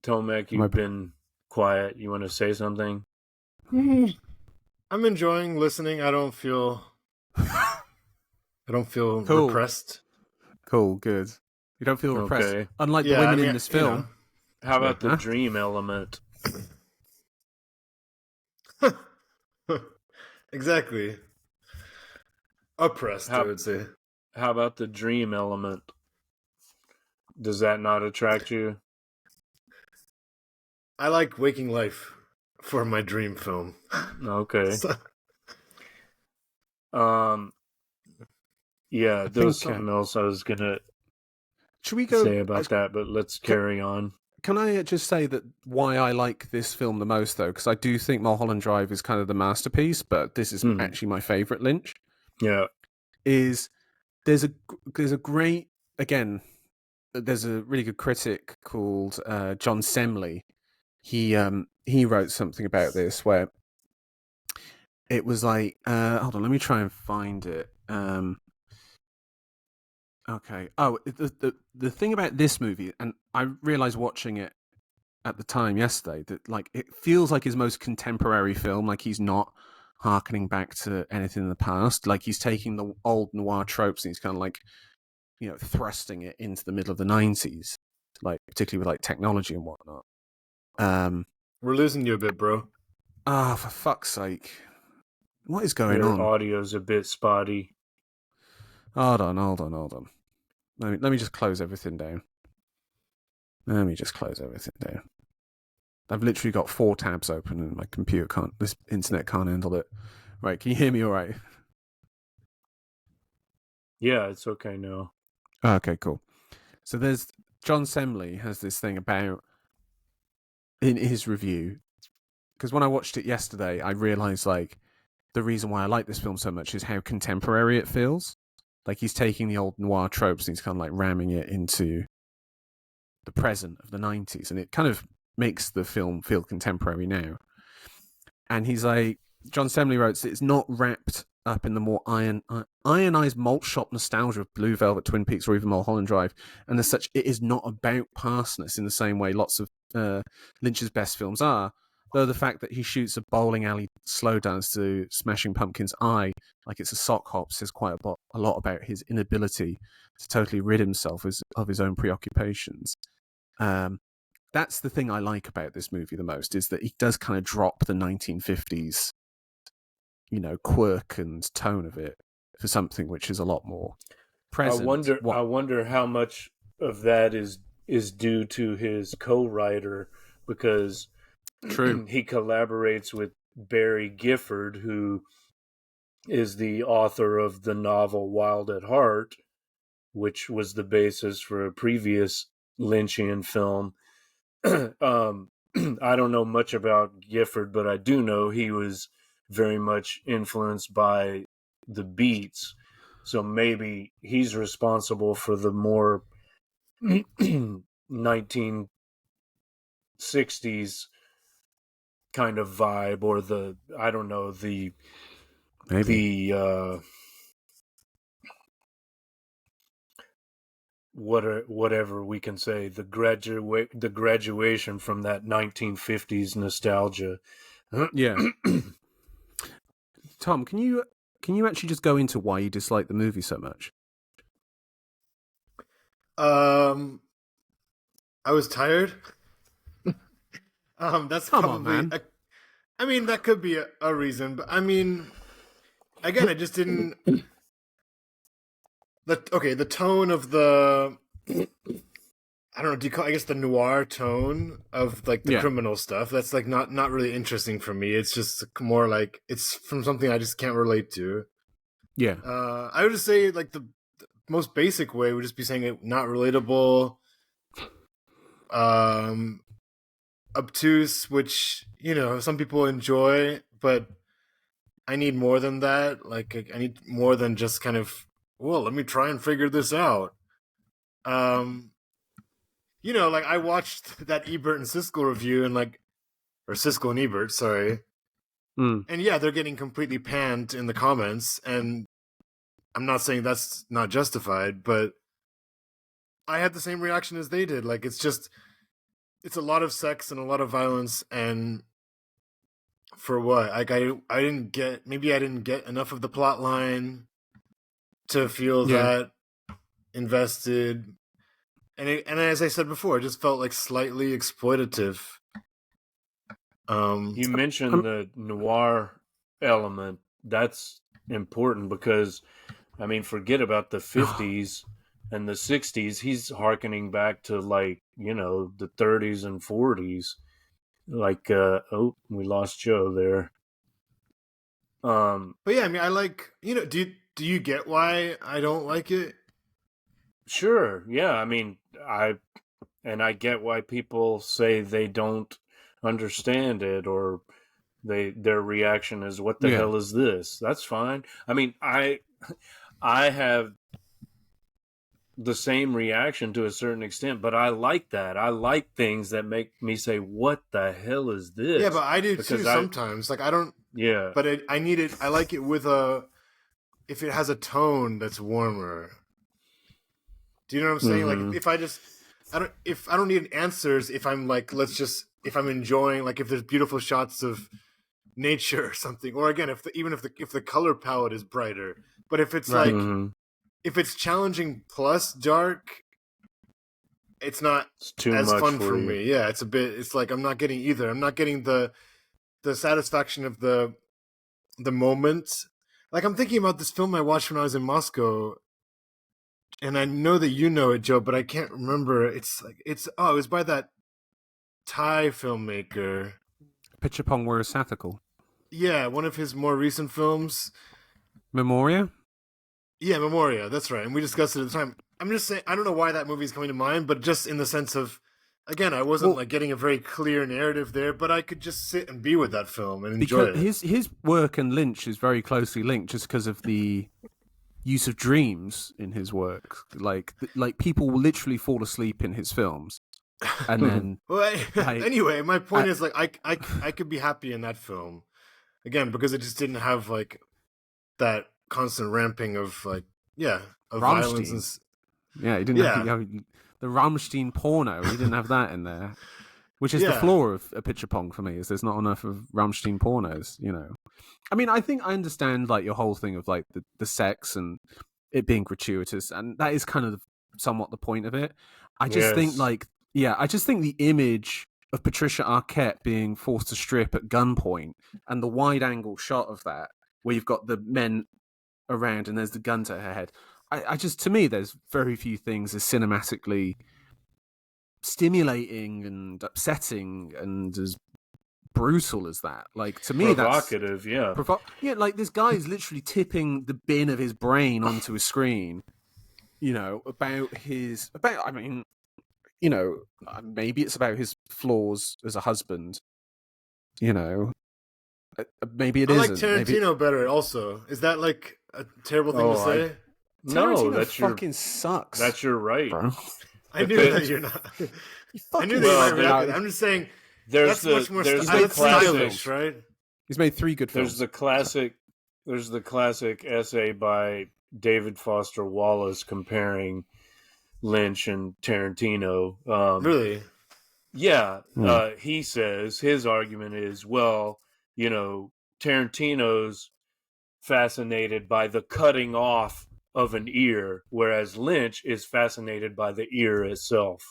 Tomek, you've been quiet. You want to say something? I'm enjoying listening. I don't feel Cool. repressed. Cool, good. You don't feel repressed. Okay. Unlike the women in this film. How about the dream element? Exactly. Oppressed, I would say. How about the dream element? Does that not attract you? I like Waking Life for my dream film. Okay. Yeah, there was something else I was gonna say about that, but let's carry on. Can I just say that why I like this film the most, though? Because I do think Mulholland Drive is kind of the masterpiece, but this is actually my favorite Lynch. Yeah, is there's a great, again, there's a really good critic called John Semley. He wrote something about this where it was like, hold on, let me try and find it. Okay. Oh, the thing about this movie, and I realized watching it at the time yesterday, that like it feels like his most contemporary film. Like he's not harkening back to anything in the past. Like he's taking the old noir tropes and he's kind of like, thrusting it into the middle of the 90s, like particularly with like technology and whatnot. We're losing you a bit, bro. For fuck's sake. What is going on? Your audio's a bit spotty. Hold on. Let me just close everything down. I've literally got 4 tabs open and my computer this internet can't handle it. Right, can you hear me all right? Yeah, it's okay now. Okay, cool. So there's John Semley has this thing about, in his review, because when I watched it yesterday, I realized like the reason why I like this film so much is how contemporary it feels. Like he's taking the old noir tropes and he's kind of like ramming it into the present of the 90s, and it kind of makes the film feel contemporary now. And he's like, John Semley wrote, it's not wrapped up in the more ionized malt shop nostalgia of Blue Velvet, Twin Peaks, or even Mulholland Drive, and as such, it is not about parseness in the same way lots of Lynch's best films are. Though the fact that he shoots a bowling alley slow dance to Smashing Pumpkins' Eye like it's a sock hop says quite a lot about his inability to totally rid himself of his own preoccupations. That's the thing I like about this movie the most, is that he does kind of drop the 1950s, quirk and tone of it for something which is a lot more present. I wonder how much of that is due to his co-writer, because True. he collaborates with Barry Gifford, who is the author of the novel Wild at Heart, which was the basis for a previous Lynchian film. I don't know much about Gifford, but I do know he was very much influenced by the Beats. So maybe he's responsible for the more 1960s kind of vibe, or whatever we can say, the graduation from that 1950s nostalgia. Yeah. Tom, can you actually just go into why you dislike the movie so much? I was tired. That's Come probably. on, man. I mean, that could be a reason, but I mean, again, I just didn't. The tone of the. I don't know. I guess the noir tone of like the criminal stuff. That's like not really interesting for me. It's just more like it's from something I just can't relate to. Yeah. I would just say like the most basic way would just be saying it not relatable. Obtuse, which some people enjoy, but I need more than that. Like I need more than just kind of, well, let me try and figure this out. Like I watched that Ebert and Siskel review or Siskel and Ebert, sorry. And yeah, they're getting completely panned in the comments, and I'm not saying that's not justified, but I had the same reaction as they did. Like it's a lot of sex and a lot of violence, and for what? Like I didn't get enough of the plot line to feel that invested. And as I said before, it just felt like slightly exploitative. You mentioned the noir element. That's important because, I mean, forget about the 50s and the 60s. He's hearkening back to the 30s and 40s. Like, we lost Joe there. But yeah, I mean, I like, do you get why I don't like it? Sure. Yeah. I mean, I get why people say they don't understand it, or their reaction is, what the hell is this? That's fine. I mean, I have the same reaction to a certain extent, but I like that. I like things that make me say, what the hell is this? Yeah, but I do too sometimes. Like I don't. Yeah. But I need it. I like it with if it has a tone that's warmer. Do you know what I'm saying? Mm-hmm. Like if I don't need answers, if I'm like, if I'm enjoying, like if there's beautiful shots of nature or something, or again, if the color palette is brighter, but if it's like, if it's challenging plus dark, it's not as fun for me. Yeah, it's like I'm not getting either. I'm not getting the satisfaction of the moment. Like I'm thinking about this film I watched when I was in Moscow. And I know that you know it, Joe, but I can't remember. It was by that Thai filmmaker. Pichapong Weerasethakul. Yeah, one of his more recent films. Memoria? Yeah, Memoria, that's right. And we discussed it at the time. I'm just saying, I don't know why that movie's coming to mind, but just in the sense of, again, I wasn't getting a very clear narrative there, but I could just sit and be with that film and enjoy it. His work and Lynch is very closely linked just because of the use of dreams in his work. Like people will literally fall asleep in his films, and then anyway, my point is like I could be happy in that film again because it just didn't have like that constant ramping of like of Rammstein. violence. Yeah, he didn't have the Rammstein porno. He didn't have that in there, which is the flaw of a picture pong for me. Is there's not enough of Rammstein pornos. You know, I mean, I think I understand like your whole thing of like the sex and it being gratuitous, and that is kind of somewhat the point of it. I just think I just think the image of Patricia Arquette being forced to strip at gunpoint and the wide angle shot of that, where you've got the men around and there's the gun to her head. I just, to me, there's very few things as cinematically stimulating and upsetting and as brutal as that. Like, to me, provocative, yeah, like this guy is literally tipping the bin of his brain onto a screen. You know, I mean, you know, maybe it's about his flaws as a husband. You know, maybe it I isn't. like Tarantino better. Also, is that like a terrible thing to say? Tarantino that's fucking sucks. That's your right. Bro. I knew that you're not. I knew that you might react. I'm just saying. That's much more stylish, right? He's made 3 good films. There's the classic essay by David Foster Wallace comparing Lynch and Tarantino. Really? Yeah. He says his argument is, well, you know, Tarantino's fascinated by the cutting off of an ear, whereas Lynch is fascinated by the ear itself.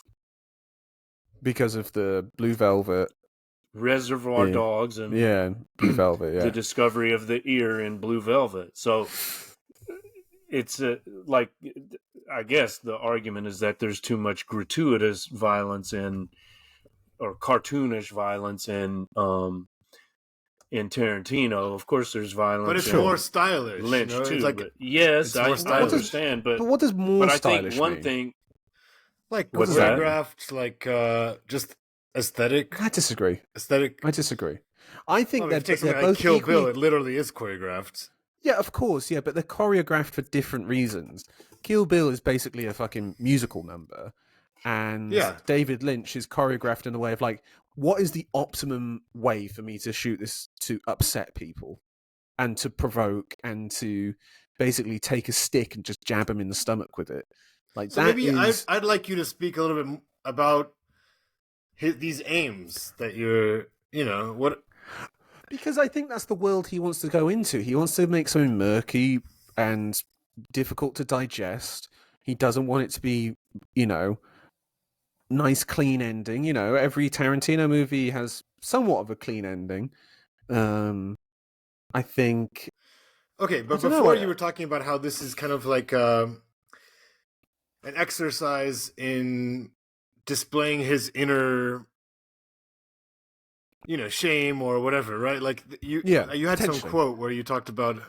Because of the Blue Velvet. Reservoir Dogs and Blue Velvet, the discovery of the ear in Blue Velvet. So it's like, I guess the argument is that there's too much gratuitous violence or cartoonish violence in Tarantino. Of course, there's violence, but it's more stylish. Lynch too. It's like, but yes, I understand. But what does more but stylish I think one mean? thing, like what's that? choreographed, like just aesthetic. I disagree. Aesthetic. I disagree. I think that they're both like Kill equally... Bill. It literally is choreographed. Yeah, of course. Yeah, but they're choreographed for different reasons. Kill Bill is basically a fucking musical number, and David Lynch is choreographed in a way of like, what is the optimum way for me to shoot this to upset people and to provoke and to basically take a stick and just jab them in the stomach with it? Like, so maybe I'd like you to speak a little bit about these aims that you're, you know, what. Because I think that's the world he wants to go into. He wants to make something murky and difficult to digest. He doesn't want it to be, you know, nice, clean ending. You know, every Tarantino movie has somewhat of a clean ending. I think. Okay, but before you were talking about how this is kind of like an exercise in displaying his inner, you know, shame or whatever, right? Like you had some quote where you talked about.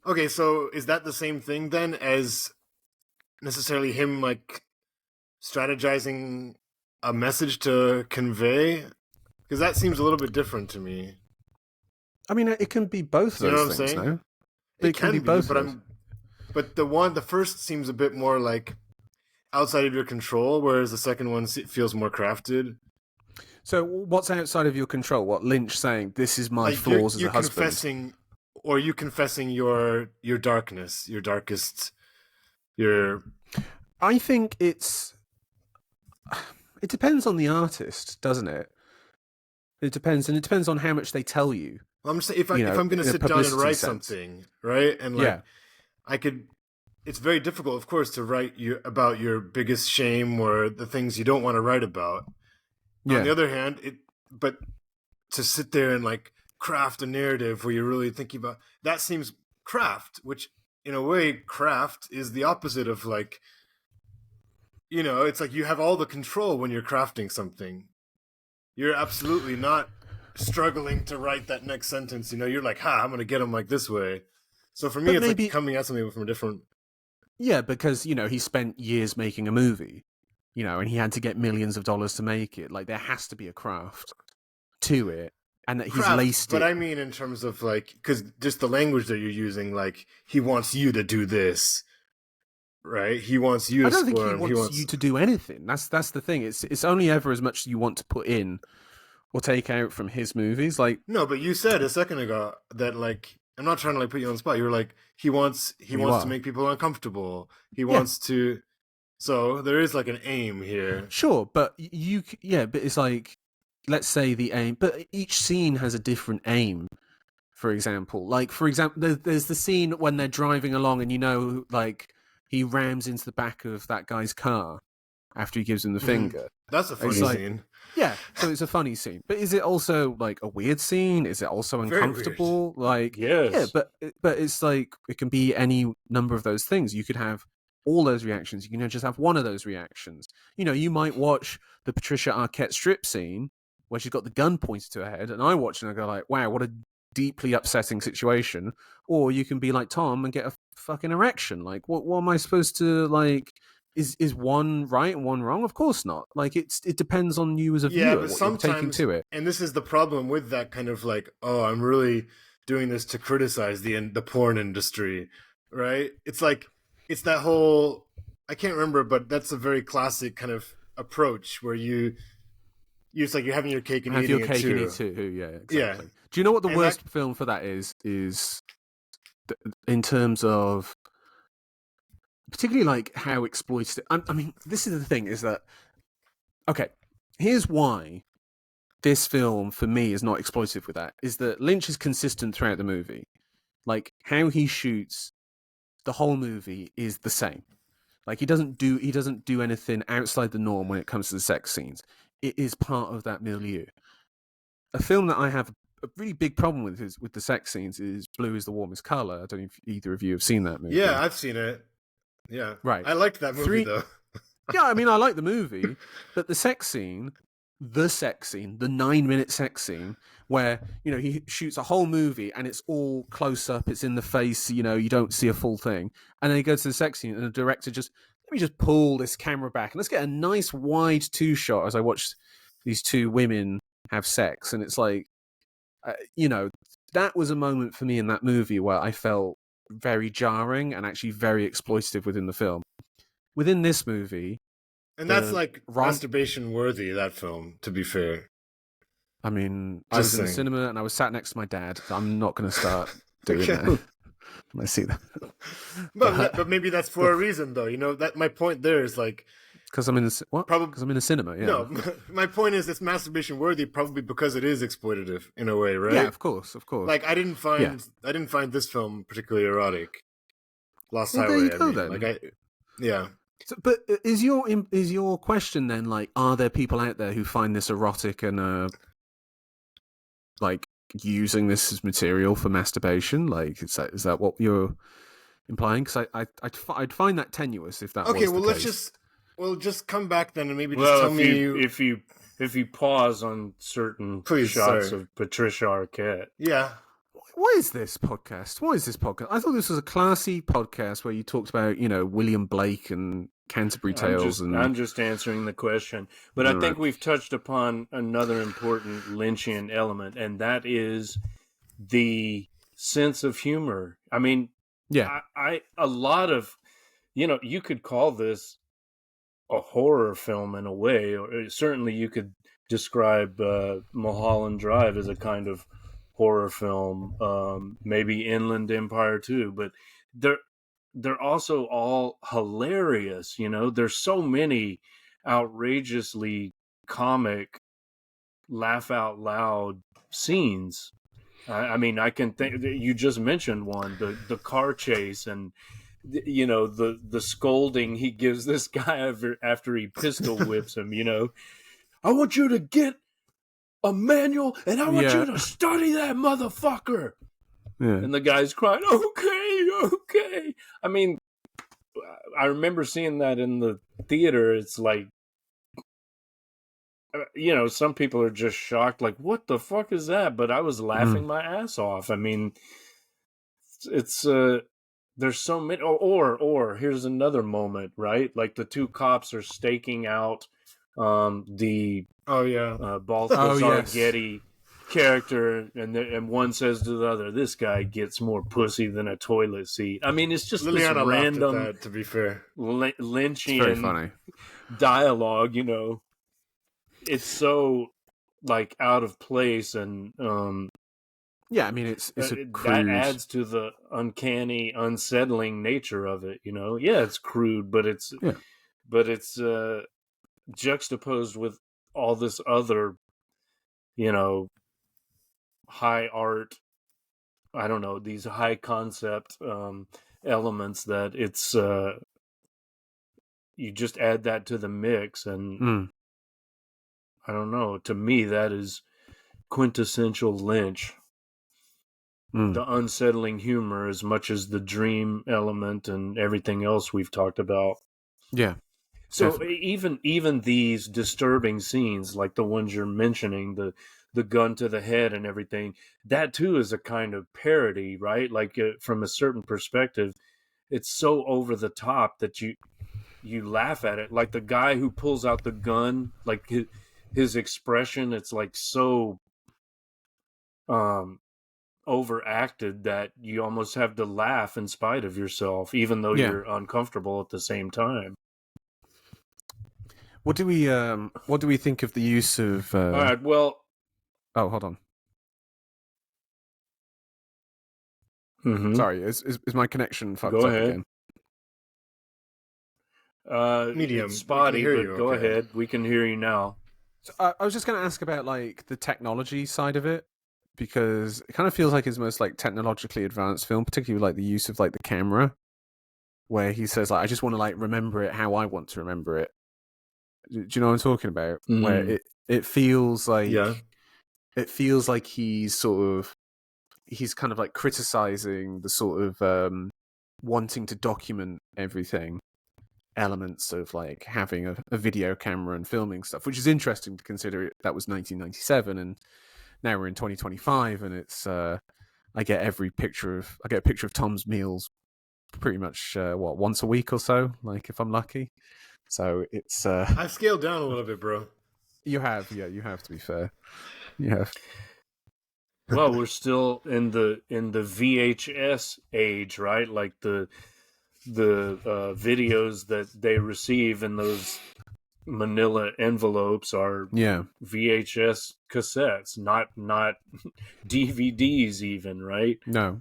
Okay, so is that the same thing then as necessarily him like strategizing a message to convey? Because that seems a little bit different to me. I mean, it can be both those things, saying? No? It can be both. But the first seems a bit more like outside of your control, whereas the second one feels more crafted. So what's outside of your control? What Lynch saying? This is my flaws as a husband. Or you confessing your darkness, your darkest, your. I think it depends on the artist, doesn't it? It depends, and it depends on how much they tell you. Well, I'm just saying, if I'm going to sit down and write something, right, and like, I could. It's very difficult, of course, to write about your biggest shame or the things you don't want to write about. On the other hand, but to sit there and like craft a narrative where you're really thinking about that seems craft, which in a way, craft is the opposite of like, you know, it's like you have all the control when you're crafting something. You're absolutely not struggling to write that next sentence. You know, you're like, I'm going to get them like this way. So for me, it's like coming at something from a different. Yeah, because, you know, he spent years making a movie, you know, and he had to get millions of dollars to make it. Like, there has to be a craft to it. And that he's laced it. But I mean, in terms of like, because just the language that you're using, like, he wants you to do this, right? He wants you to squirm. I don't think he wants you to do anything. That's the thing. It's only ever as much as you want to put in or take out from his movies. Like, no, but you said a second ago that like I'm not trying to like put you on the spot. You're like he wants are. to make people uncomfortable. He wants to. So there is like an aim here. Sure, but but it's like, let's say the aim, but each scene has a different aim. For example, there's the scene when they're driving along, and like he rams into the back of that guy's car after he gives him the finger. That's a funny scene. Yeah, so it's a funny scene, but is it also like a weird scene? Is it also uncomfortable? Like, yes. Yeah, but it's like it can be any number of those things. You could have all those reactions. You can just have one of those reactions. You might watch the Patricia Arquette strip scene where she's got the gun pointed to her head, and I watch and I go like, wow, what a deeply upsetting situation. Or you can be like Tom and get a fucking erection. Like, what am I supposed to like? Is one right and one wrong? Of course not. Like, it depends on you as a viewer, but what sometimes, you're taking to it. And this is the problem with that kind of like, oh, I'm really doing this to criticize the porn industry, right? It's like, it's that whole, I can't remember, but that's a very classic kind of approach where it's like you're having your cake and have eating your cake it too. and eat too. Yeah, exactly. Yeah. Do you know what the And worst film for that is in terms of particularly like how exploitative? I mean, this is the thing: is that okay? Here's why this film for me is not exploitative with that: is that Lynch is consistent throughout the movie. Like how he shoots the whole movie is the same. Like he doesn't do anything outside the norm when it comes to the sex scenes. It is part of that milieu. A film that I have a really big problem with the sex scenes is Blue is the Warmest Color. I don't know if either of you have seen that movie. Yeah, I've seen it. Yeah. Right. I liked that movie though. Yeah, I mean, I like the movie, but the sex scene, the 9-minute sex scene, where, he shoots a whole movie and it's all close up, it's in the face, you don't see a full thing. And then he goes to the sex scene and the director let me just pull this camera back and let's get a nice wide 2-shot as I watch these two women have sex. And it's like, that was a moment for me in that movie where I felt very jarring and actually very exploitative within the film. Within this movie, and that's like masturbation worthy, that film, to be fair. I mean, I was in the cinema and I was sat next to my dad. So I'm not going to start doing that. I see that. But maybe that's for a reason, though. That my point there is like, because I'm in a cinema. Yeah. No, my point is it's masturbation worthy, probably because it is exploitative in a way, right? Yeah, of course. Like I didn't find this film particularly erotic. Lost Highway. There you go, then. Yeah. So, but is your question then like, are there people out there who find this erotic and like using this as material for masturbation? Like, is that what you're implying? Because I'd find that tenuous if that was the case. Let's just come back then and maybe just tell me if you pause on certain shots of Patricia Arquette. Yeah. What is this podcast? I thought this was a classy podcast where you talked about, William Blake and Canterbury Tales. I'm just answering the question. But I think we've touched upon another important Lynchian element, and that is the sense of humor. I mean, yeah, a lot of, you could call this a horror film in a way, or certainly you could describe Mulholland Drive as a kind of horror film, maybe Inland Empire too, but they're also all hilarious. There's so many outrageously comic, laugh out loud scenes. I mean, I can think you just mentioned one, the car chase, and the scolding he gives this guy after he pistol whips him. I want you to get a manual, and I want you to study that motherfucker. Yeah. And the guy's crying, okay. I mean, I remember seeing that in the theater. It's like, some people are just shocked, like, what the fuck is that? But I was laughing my ass off. I mean, it's there's so many. Or here's another moment, right? Like the two cops are staking out the Balthazar Getty character, and one says to the other, "This guy gets more pussy than a toilet seat." I mean, it's just Liliana this random, laughed at that, to be fair, Lynchian dialogue. It's so like out of place, and Yeah, I mean it's a That crude. adds to the uncanny, unsettling nature of it. Yeah, it's crude, but it's juxtaposed with all this other, high art. I don't know, these high concept elements that it's you just add that to the mix, and I don't know. To me, that is quintessential Lynch. The unsettling humor as much as the dream element and everything else we've talked about. Yeah. So Definitely. even these disturbing scenes, like the ones you're mentioning, the gun to the head and everything, that too is a kind of parody, right? Like from a certain perspective, it's so over the top that you laugh at it. Like the guy who pulls out the gun, like his expression, it's like so overacted that you almost have to laugh in spite of yourself, even though you're uncomfortable at the same time. What do we think of the use of All right, well, oh, hold on. mm-hmm. Sorry, is my connection fucked Go up ahead. again? Medium. It's spotty, We can hear but you, go okay. ahead. We can hear you now. So, I was just going to ask about like the technology side of it, because it kind of feels like his most like technologically advanced film, particularly like the use of like the camera, where he says like, I just want to like remember it how I want to remember it. Do you know what I'm talking about? Where it feels like he's kind of like criticizing the sort of wanting to document everything elements of like having a video camera and filming stuff, which is interesting to consider. That was 1997 and now we're in 2025, and it's I get a picture of Tom's meals pretty much once a week or so, like if I'm lucky. So it's I've scaled down a little bit, bro. you have to be fair. You have. Well, we're still in the VHS age, right? Like the videos that they receive in those manila envelopes are VHS cassettes, not DVDs even, right? No.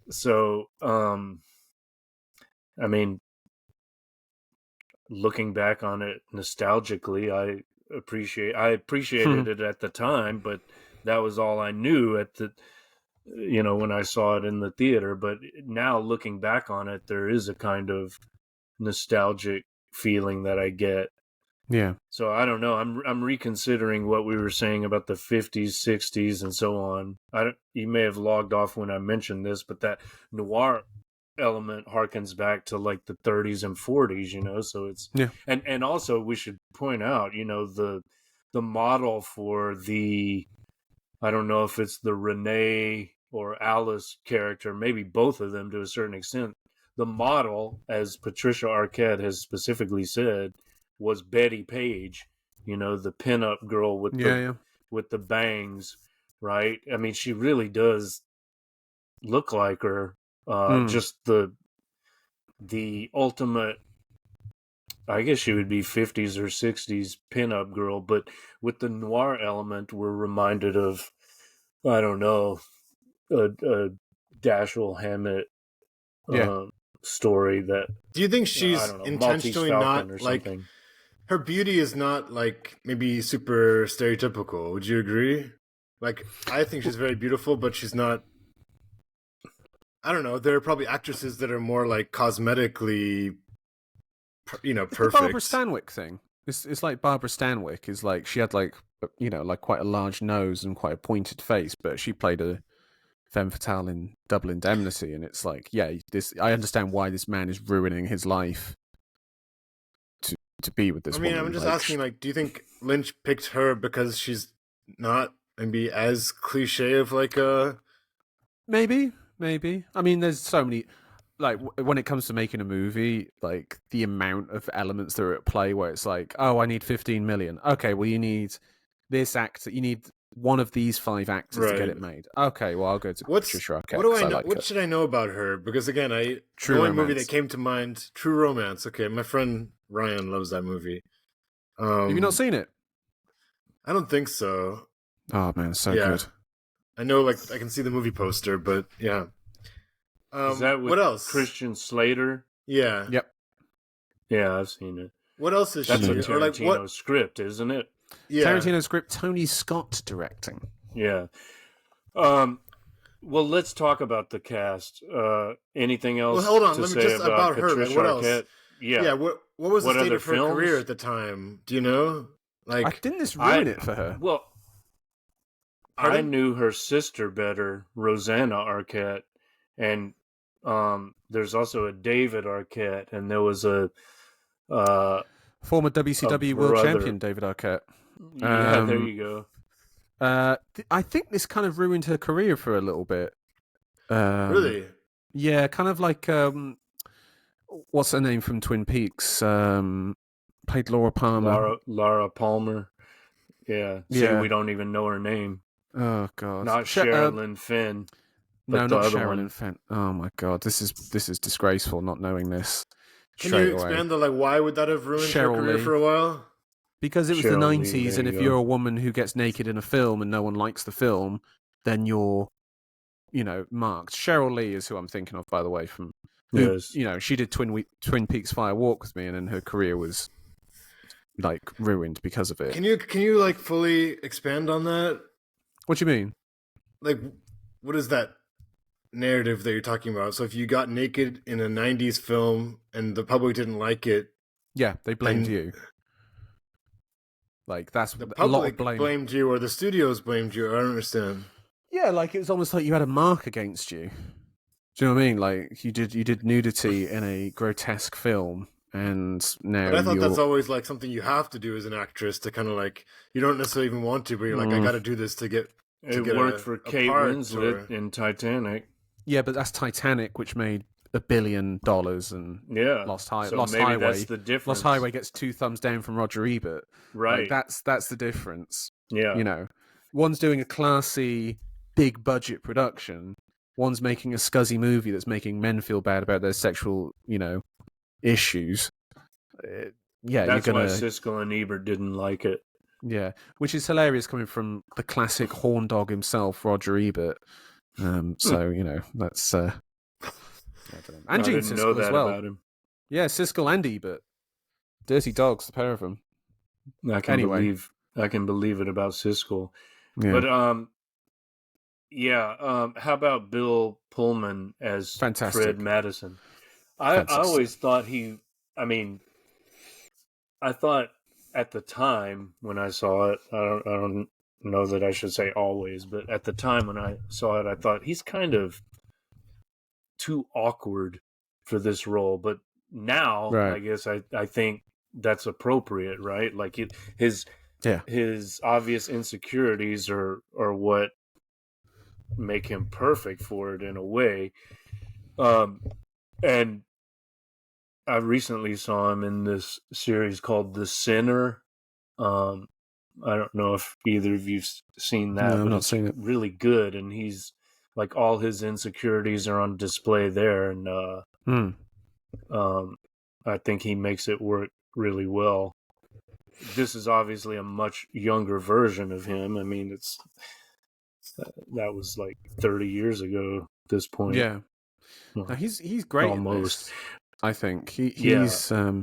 So, I mean, looking back on it nostalgically, I appreciated it at the time, but that was all I knew at the when I saw it in the theater. But now looking back on it, there is a kind of nostalgic feeling that I get. Yeah. So I don't know. I'm reconsidering what we were saying about the 50s, 60s, and so on. You may have logged off when I mentioned this, but that noir element harkens back to like the 30s and 40s. So it's and also we should point out, the model for the, I don't know if it's the Renee or Alice character, maybe both of them to a certain extent. The model, as Patricia Arquette has specifically said, was Betty Page, the pinup girl with the bangs, right? I mean, she really does look like her. Just the ultimate, I guess she would be 50s or 60s pinup girl, but with the noir element, we're reminded of, I don't know, a Dashiell Hammett story that. Do you think she's intentionally not or like something? Her beauty is not like maybe super stereotypical? Would you agree? Like, I think she's very beautiful, but she's not. I don't know. There are probably actresses that are more like cosmetically, perfect. The Barbara Stanwyck thing. It's like Barbara Stanwyck is like, she had like like quite a large nose and quite a pointed face, but she played a femme fatale in Double Indemnity, and it's like, I understand why this man is ruining his life to be with this woman. I'm just asking, like, do you think Lynch picked her because she's not maybe as cliche of like a... Maybe. I mean, there's so many, like, when it comes to making a movie, like, the amount of elements that are at play where it's like, oh, I need 15 million. Okay, well, you need this actor, you need one of these 5 actors to get it made. Okay, well, I'll go to Patricia Arquette. What do I know? What should I know about her? Because again, the only movie that came to mind, True Romance. Okay, my friend Ryan loves that movie. Have you not seen it? I don't think so. Oh man, so good. I know, like, I can see the movie poster, but yeah. Is that with what else? Christian Slater? Yeah. Yep. Yeah, I've seen it. What else is That's she? a Tarantino script, isn't it? Yeah. Tarantino script, Tony Scott directing. Yeah. Well, let's talk about the cast. Anything else? Well, hold on. to Let me say just about her. Patricia What else? Arquette? Yeah. Yeah. What was What the state other of her films? career at the time? Do you know? Like, Didn't this ruin it for her? Well, Pardon? I knew her sister better, Rosanna Arquette, and there's also a David Arquette, and there was a Former WCW World brother. Champion David Arquette. yeah, there you go. I think this kind of ruined her career for a little bit. really? Yeah, kind of like what's her name from Twin Peaks? Played Laura Palmer. Laura Palmer. Yeah. See, Yeah. we don't even know her name. Oh God, Not Sherilyn Fenn. No, but the not other Sherilyn one. Fenn. Oh my God, this is disgraceful. Not knowing this. Can straight you away. expand on, like, why would that have ruined Cheryl her career Lee. for a while? Because it was Cheryl the Lee, 90s, there and you if go. you're a woman who gets naked in a film and no one likes the film, then you're, marked. Cheryl Lee is who I'm thinking of, by the way. From who, Yes. she did Twin Peaks Fire Walk with me, and then her career was like ruined because of it. Can you like fully expand on that? What do you mean? Like, what is that narrative that you're talking about? So if you got naked in a 90s film and the public didn't like it, Yeah, they blamed And- you. Like that's the a lot of public blame. blamed you or the studios blamed you. I don't understand. Yeah, like it was almost like you had a mark against you. Do you know what I mean? Like you did nudity in a grotesque film, and now But I thought you're... that's always like something you have to do as an actress to kind of like, you don't necessarily even want to, but you're like, I got to do this to get. It get worked a for Kate part Winslet or- in Titanic. Yeah, but that's Titanic, which made $1 billion, and Yeah. Lost so Highway. maybe that's the difference. Lost Highway gets 2 thumbs down from Roger Ebert. Right. Like, that's the difference. yeah. One's doing a classy, big budget production. One's making a scuzzy movie that's making men feel bad about their sexual, issues. Yeah, That's you're gonna. why Siskel and Ebert didn't like it. Yeah, which is hilarious coming from the classic horn dog himself, Roger Ebert. So that's. I don't know. And I Gene didn't know Siskel that as well. about him. Yeah, Siskel and Ebert. Dirty dogs, the pair of them. I can Anyway. believe it about Siskel. Yeah. But how about Bill Pullman as Fantastic. Fred Madison? I Fantastic. always thought I thought at the time when I saw it, I don't know that I should say always, but at the time when I saw it, I thought he's kind of too awkward for this role. But now, Right. I guess I think that's appropriate, right? Like his obvious insecurities are what make him perfect for it in a way. And I recently saw him in this series called The Sinner. I don't know if either of you've seen that. No, I've but not it's seen it. really good, and he's like all his insecurities are on display there, and I think he makes it work really well. This is obviously a much younger version of him. I mean, that was like 30 years ago at this point. Yeah. Well, No, he's great. almost. In this, I think he's. Yeah.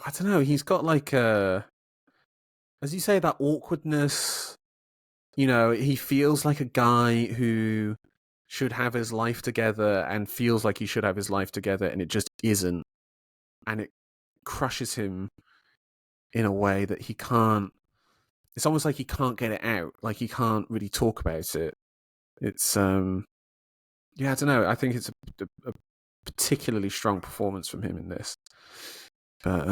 I don't know. He's got like as you say, that awkwardness. He feels like a guy who should have his life together and feels like he should have his life together, and it just isn't, and it crushes him in a way that he can't. It's almost like he can't get it out. Like he can't really talk about it. It's I don't know. I think it's a particularly strong performance from him in this. But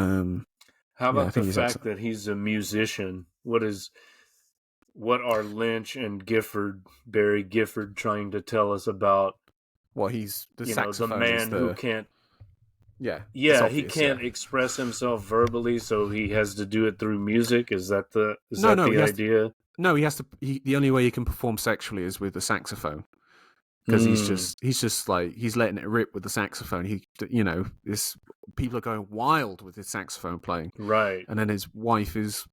How about I think the he's fact excellent. that he's a musician? What are Lynch and Barry Gifford, trying to tell us about? He's the The saxophone. man who can't. Yeah, Yeah, it's he obvious, can't yeah. express himself verbally, so he has to do it through music. Is that the No, he has to- idea? No, he has to. The only way he can perform sexually is with the saxophone, because he's just like he's letting it rip with the saxophone. This people are going wild with his saxophone playing, Right. and then his wife is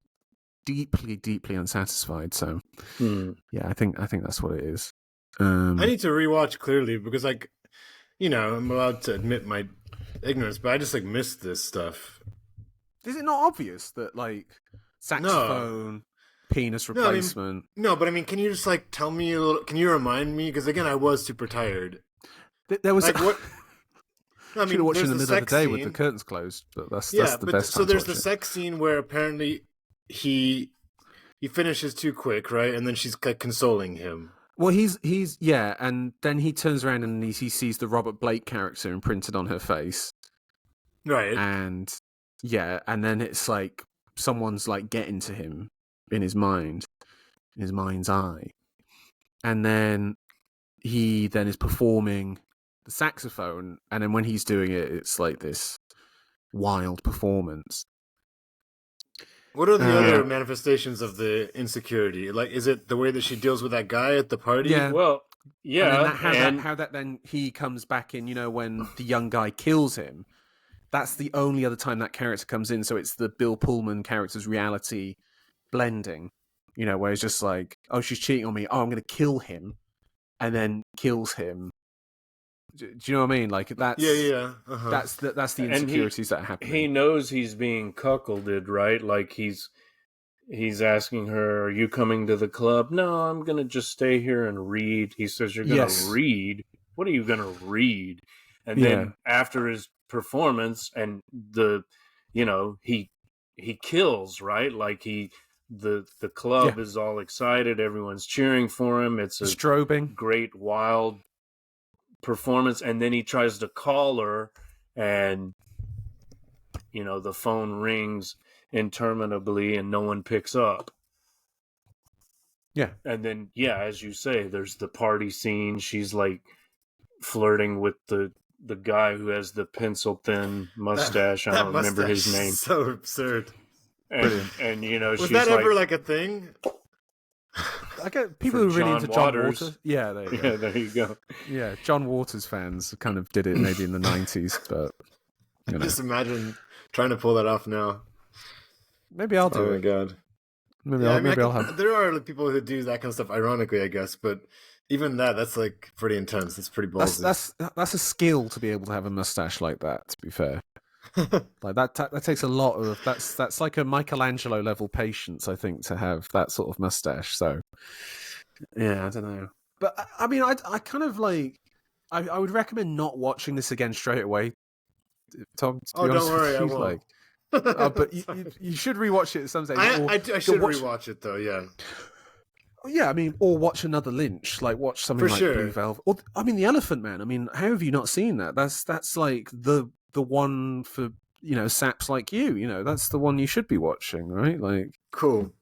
deeply, deeply unsatisfied. So, yeah, I think that's what it is. I need to rewatch Clearly because, like, you know, I'm allowed to admit my ignorance, but I just like missed this stuff. Is it not obvious that like saxophone, penis replacement? No, but I mean, can you just like tell me a little? Can you remind me? Because again, I was super tired. There was like what? No, I should have watched in the middle of the day scene with the curtains closed, but that's the but best. So time to there's watch the it. sex scene where apparently he finishes too quick, right? And then she's like consoling him. Well, he's yeah, and then he turns around and he sees the Robert Blake character imprinted on her face, right? And yeah, and then it's like someone's like getting to him in his mind's eye, and then he then is performing the saxophone, and then when he's doing it, it's like this wild performance. What are the other manifestations of the insecurity? Like, is it the way that she deals with that guy at the party? Yeah. Well, yeah. And how that then he comes back in, you know, when the young guy kills him. That's the only other time that character comes in. So it's the Bill Pullman character's reality blending, you know, where it's just like, oh, she's cheating on me. Oh, I'm going to kill him. And then kills him. Do you know what I mean? Like that's that's the insecurities that happen. He knows he's being cuckolded, right? Like he's asking her, "Are you coming to the club?" "No, I'm gonna just stay here and read." He says, "You're gonna read? What are you gonna read?" And then after his performance, and he kills, right? Like the club is all excited, everyone's cheering for him. It's a strobing, great, wild performance, and then he tries to call her, and the phone rings interminably and no one picks up. And then as you say, there's the party scene. She's like flirting with the guy who has the pencil thin mustache. I don't remember his name. So absurd. And was she's that ever like a thing? I get people who are really into John Waters. Waters. Yeah, there you go. Yeah, there you go. Yeah, John Waters fans kind of did it maybe in the 90s, but just imagine trying to pull that off now. Maybe I'll do it. Oh my god. Maybe I'll have. There are people who do that kind of stuff ironically, I guess, but even that's like pretty intense. It's pretty ballsy. That's a skill to be able to have a mustache like that. To be fair, like that takes a lot of that's like a Michelangelo level patience, I think, to have that sort of mustache. So yeah, I don't know, but I mean, I kind of like I would recommend not watching this again straight away. Tom, don't worry, I won't. But you should rewatch it at some stage. I should rewatch it though. Yeah. Yeah, I mean, or watch another Lynch, like watch something like Blue Velvet. Or I mean, The Elephant Man. I mean, how have you not seen that? That's like the one for saps like you. That's the one you should be watching, right? Like, cool.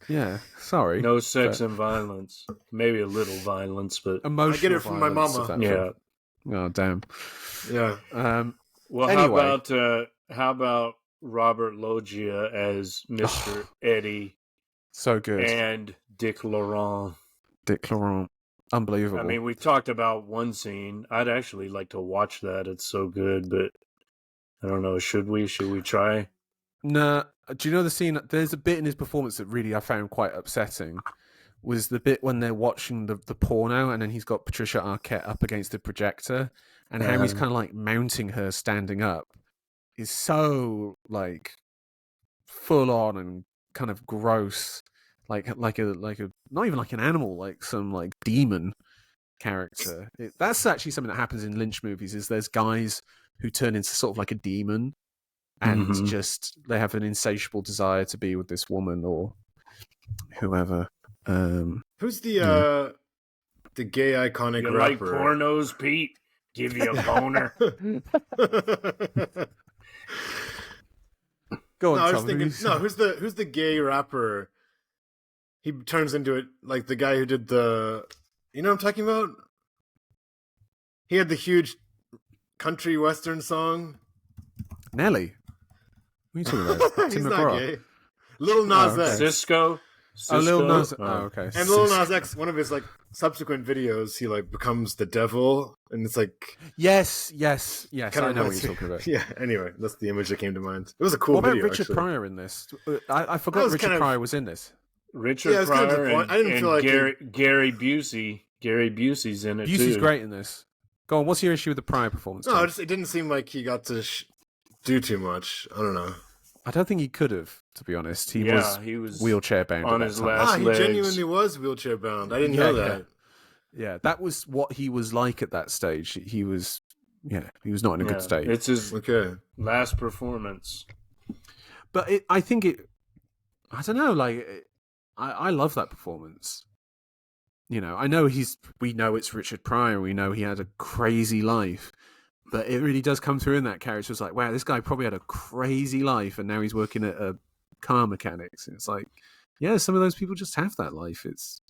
Yeah. Sorry. No sex and violence. Maybe a little violence, but emotional. I get it from my mama. Yeah. Oh damn. Yeah. Well, anyway. how about Robert Loggia as Mr. Eddie? So good. And Dick Laurent. Unbelievable. I mean, we talked about one scene. I'd actually like to watch that. It's so good, but I don't know. Should we try? Nah. Do you know the scene? There's a bit in his performance that really I found quite upsetting. Was the bit when they're watching the porno, and then he's got Patricia Arquette up against the projector, and how he's kind of like mounting her standing up is so like full on and kind of gross, like a not even like an animal, like some like demon character. That's actually something that happens in Lynch movies. Is there's guys who turn into sort of like a demon, and just they have an insatiable desire to be with this woman or whoever. Who's the gay iconic you rapper? Like pornos, Pete? Give you a boner. Go on, no, I was Tom, thinking. Who's the gay rapper? He turns into it like the guy who did the. You know what I'm talking about? He had the huge country western song. Nelly. What are you talking about? He's not gay. Lil Nas X. Cisco. Lil Cisco? Nas. Oh, okay. And Lil Nas X, one of his like subsequent videos, he like becomes the devil, and it's like Yes. I kinda know what reminds you're me- talking about. Yeah. Anyway, that's the image that came to mind. It was a cool What about video. Richard actually. Pryor in this? I forgot was Richard kind of- Pryor was in this. Richard Yeah, it was kind of Pryor disappointing. and, I didn't and feel like Gary Busey. Gary Busey's in it Busey's too. great in this. Go on. What's your issue with the Pryor performance? No, Tom? it didn't seem like he got to do too much. I don't know. I don't think he could have, to be honest. He He was was wheelchair bound on at his that time. last He legs. genuinely was wheelchair bound. I didn't Yeah, know yeah. that. Yeah, that was what he was like at that stage. He was not in a good state. It's his Okay. last performance. But I think I don't know. Like, I love that performance. You know, we know it's Richard Pryor. We know he had a crazy life, but it really does come through in that character. It's like, wow, this guy probably had a crazy life, and now he's working at a car mechanics. And it's like, yeah, some of those people just have that life. It's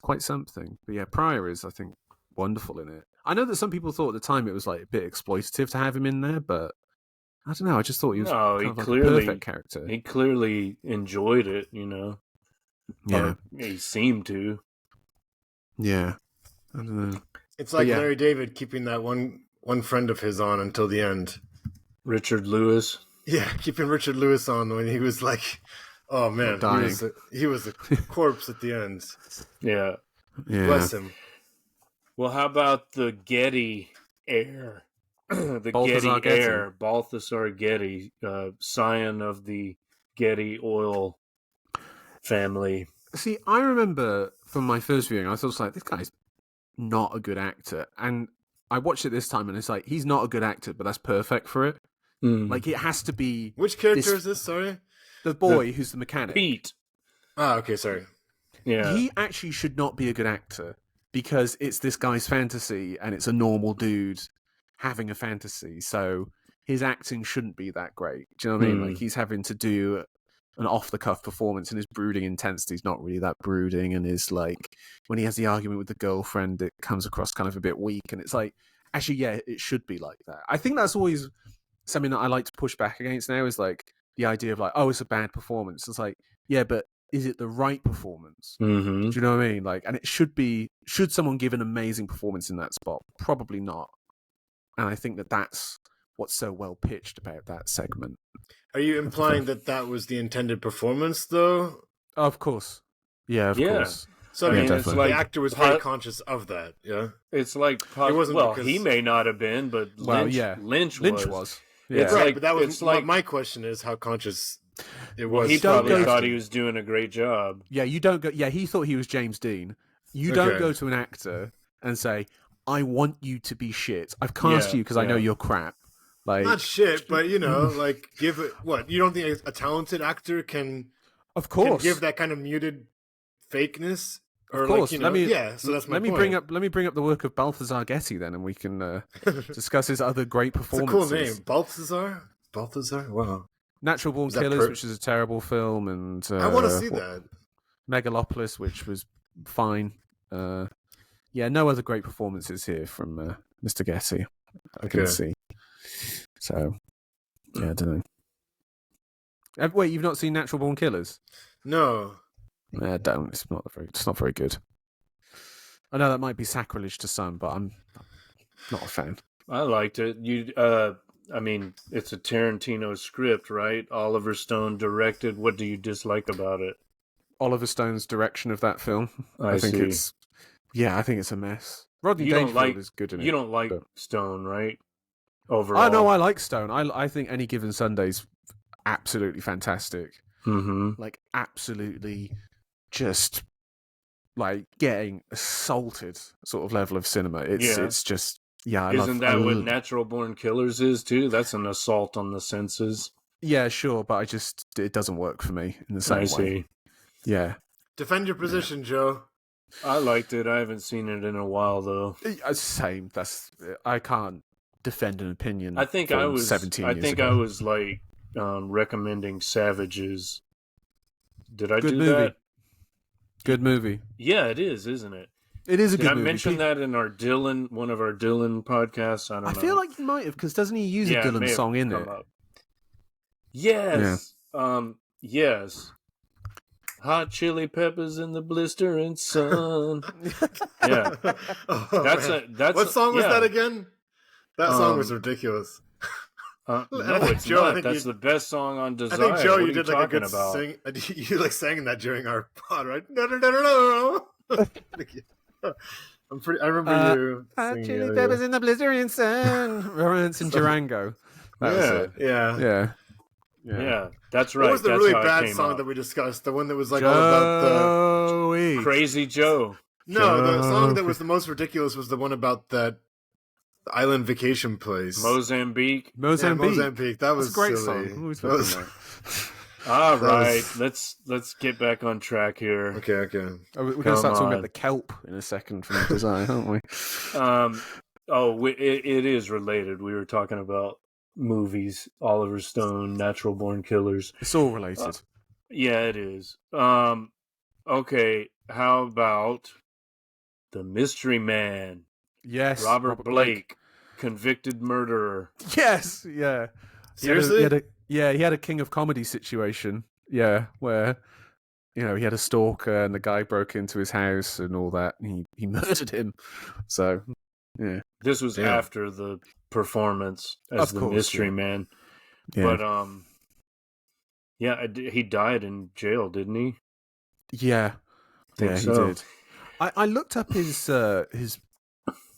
quite something. But yeah, Pryor is, I think, wonderful in it. I know that some people thought at the time it was like a bit exploitative to have him in there, but I don't know. I just thought he was kind of like a perfect character. He clearly enjoyed it, you know. Yeah, Or he seemed to. yeah. I don't know. It's like yeah. Larry David keeping that one friend of his on until the end. Richard Lewis. Yeah, keeping Richard Lewis on when he was like, oh man, Dying. he was a corpse at the end. Yeah. Yeah. Bless him. Well, how about the Getty heir? The Balthazar Getty Getty. heir, Balthazar Getty, scion of the Getty oil family. See, I remember from my first viewing, I thought, it's like, this guy's not a good actor. And I watched it this time, and it's like, he's not a good actor, but that's perfect for it. Mm. Like, it has to be Which character is this? Sorry. the boy who's the mechanic. Pete. Ah, okay, sorry. Yeah. He actually should not be a good actor because it's this guy's fantasy, and it's a normal dude having a fantasy. So his acting shouldn't be that great. Do you know what I mean? Like, he's having to do an off-the-cuff performance, and his brooding intensity is not really that brooding, and is like, when he has the argument with the girlfriend, it comes across kind of a bit weak, and it's like, actually, yeah, it should be like that. I think that's always something that I like to push back against now, is like the idea of like, oh, it's a bad performance. It's like, yeah, but is it the right performance? Mm-hmm. Do you know what I mean? Like, and it should someone give an amazing performance in that spot? Probably not. And I think that's what's so well pitched about that segment. Are you implying that was the intended performance, though? Of course. Yeah, of course. So I Yeah, mean, definitely. the actor was very conscious of that. Yeah. It's like, It wasn't well, because- he may not have been, but Well, Lynch, yeah. Lynch Lynch was. was. It's Yeah. Right, like- but that was it's like- my question is how conscious it was. He don't probably go thought to- he was doing a great job. Yeah, you don't go. Yeah, he thought he was James Dean. You don't Okay. go to an actor and say, "I want you to be shit. I've cast you because I know yeah. you're crap." Like, Not shit, but you know, like give it. What you don't think a talented actor can of can course, give that kind of muted fakeness? Or of course. like, you know, let me, yeah. So that's my let me point. bring up the work of Balthazar Getty then, and we can discuss his other great It's a cool performances. name, Balthazar. Balthazar. Wow. Natural Born Is that Killers, which is a terrible film, and I want to see that. Megalopolis, which was fine. Yeah, no other great performances here from Mr. Getty. I can Okay. see. So, yeah, I don't know. Wait, you've not seen Natural Born Killers? No. Don't. It's not very good. I know that might be sacrilege to some, but I'm not a fan. I liked it. I mean, it's a Tarantino script, right? Oliver Stone directed. What do you dislike about it? Oliver Stone's direction of that film. I think see. I think it's a mess. Rodney You don't Dangerfield like- is good in it. You don't like but- Stone, right? Overall. Oh no, I like Stone. I think Any Given Sunday's absolutely fantastic. Mm-hmm. Like, absolutely just like getting assaulted sort of level of cinema. It's just, yeah, Isn't that what love, Natural Born Killers is too? That's an assault on the senses. yeah, sure, but it doesn't work for me in the same I way. see. Yeah. Defend your position, Joe. I liked it. I haven't seen it in a while though. Same. I can't defend an opinion. I think from I was 17 I years think ago. I was like recommending Savages. Did I Good do movie. that? Good movie. Yeah, it is, isn't it? It is a Did good I movie. mention that in one of our Dylan podcasts? I don't know. I feel like you might have, because doesn't he use Yeah, a it may Dylan have song in come it? up. Yes. Yes. Hot chili peppers in the blistering sun. Yeah. Oh, That's man. that's What song was yeah. that again? That song was ridiculous. No, I think, it's Joe, I not. think that's you- the best song on Desire. I think, Joe, what you are did like a talking good about? sing. You like sang that during our pod, right? No. I'm pretty. I remember you singing Chili it. peppers in the blistering sun. Romance in Durango. That was it. Yeah. Yeah, that's right. What was the that's really how it bad came song up. that we discussed? The one that was like all about the Joey. Crazy Joe. No, the song that was the most ridiculous was the one about that island vacation place. Mozambique. Yeah, Mozambique. Mozambique. That was That's a great silly. song. Who was That was- talking All That right, was- let's get back on track here. Okay. We're going to Come start talking on. about the kelp in a second from Design, aren't we? It is related. We were talking about movies, Oliver Stone, Natural Born Killers. It's all related. Yeah, it is. Okay, how about The Mystery Man? Yes. Robert Blake, convicted murderer. Yes. Yeah. Seriously? He had a King of Comedy situation. Yeah, where he had a stalker and the guy broke into his house and all that. And he murdered him. So, yeah. This was Damn. after the performance as Of the course, Mystery yeah. Man. Yeah. But he died in jail, didn't he? Yeah. Think Yeah, so. he did. I looked up his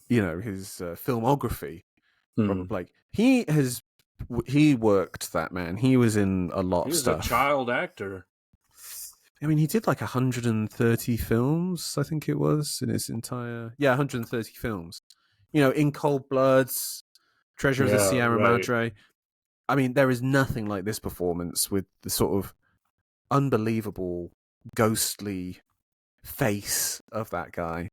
filmography. Hmm. Robert Blake. He worked that, man. He was in a lot He of was stuff. a child actor. I mean, he did like 130 films, I think it was, in his entire... Yeah, 130 films. In Cold Bloods, Treasure of the Yeah, Sierra right. Madre. I mean, there is nothing like this performance with the sort of unbelievable, ghostly face of that guy.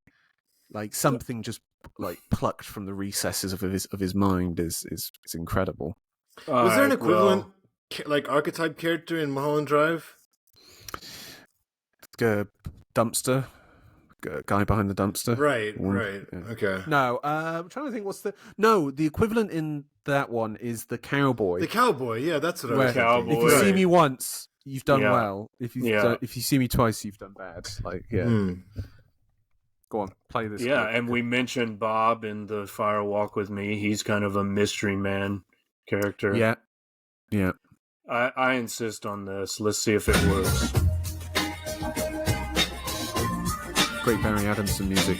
Like, something just like plucked from the recesses of his mind is incredible. Was there an Alright, equivalent like archetype character in Mulholland Drive? Dumpster. Guy behind the dumpster. Right. Yeah. Okay. No, I'm trying to think the equivalent in that one is the cowboy. The cowboy. Yeah, that's what I Where was thinking. if you see me once, you've done Yeah. well. If you see me twice, you've done bad. Like, yeah. Hmm. Go on, play this. Yeah, clip. and we mentioned Bob in the Fire Walk with Me. He's kind of a mystery man character. Yeah. I insist on this. Let's see if it works. Great Barry Adamson music.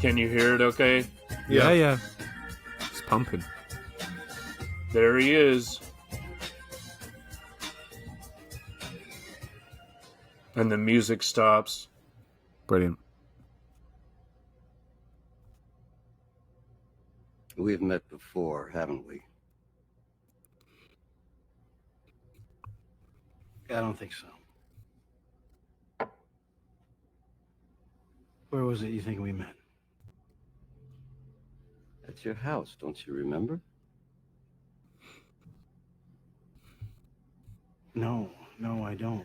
Can you hear it okay? Yeah. It's pumping. There he is. And the music stops. Brilliant. We've met before, haven't we? I don't think so. Where was it you think we met? At your house, don't you remember? No, I don't.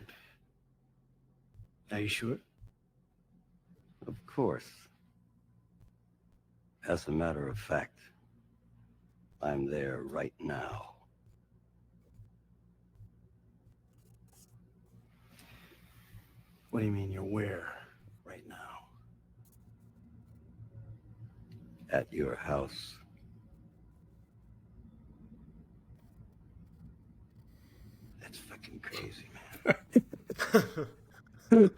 Are you sure? Of course. As a matter of fact, I'm there right now. What do you mean you're where right now? At your house. That's fucking crazy, man.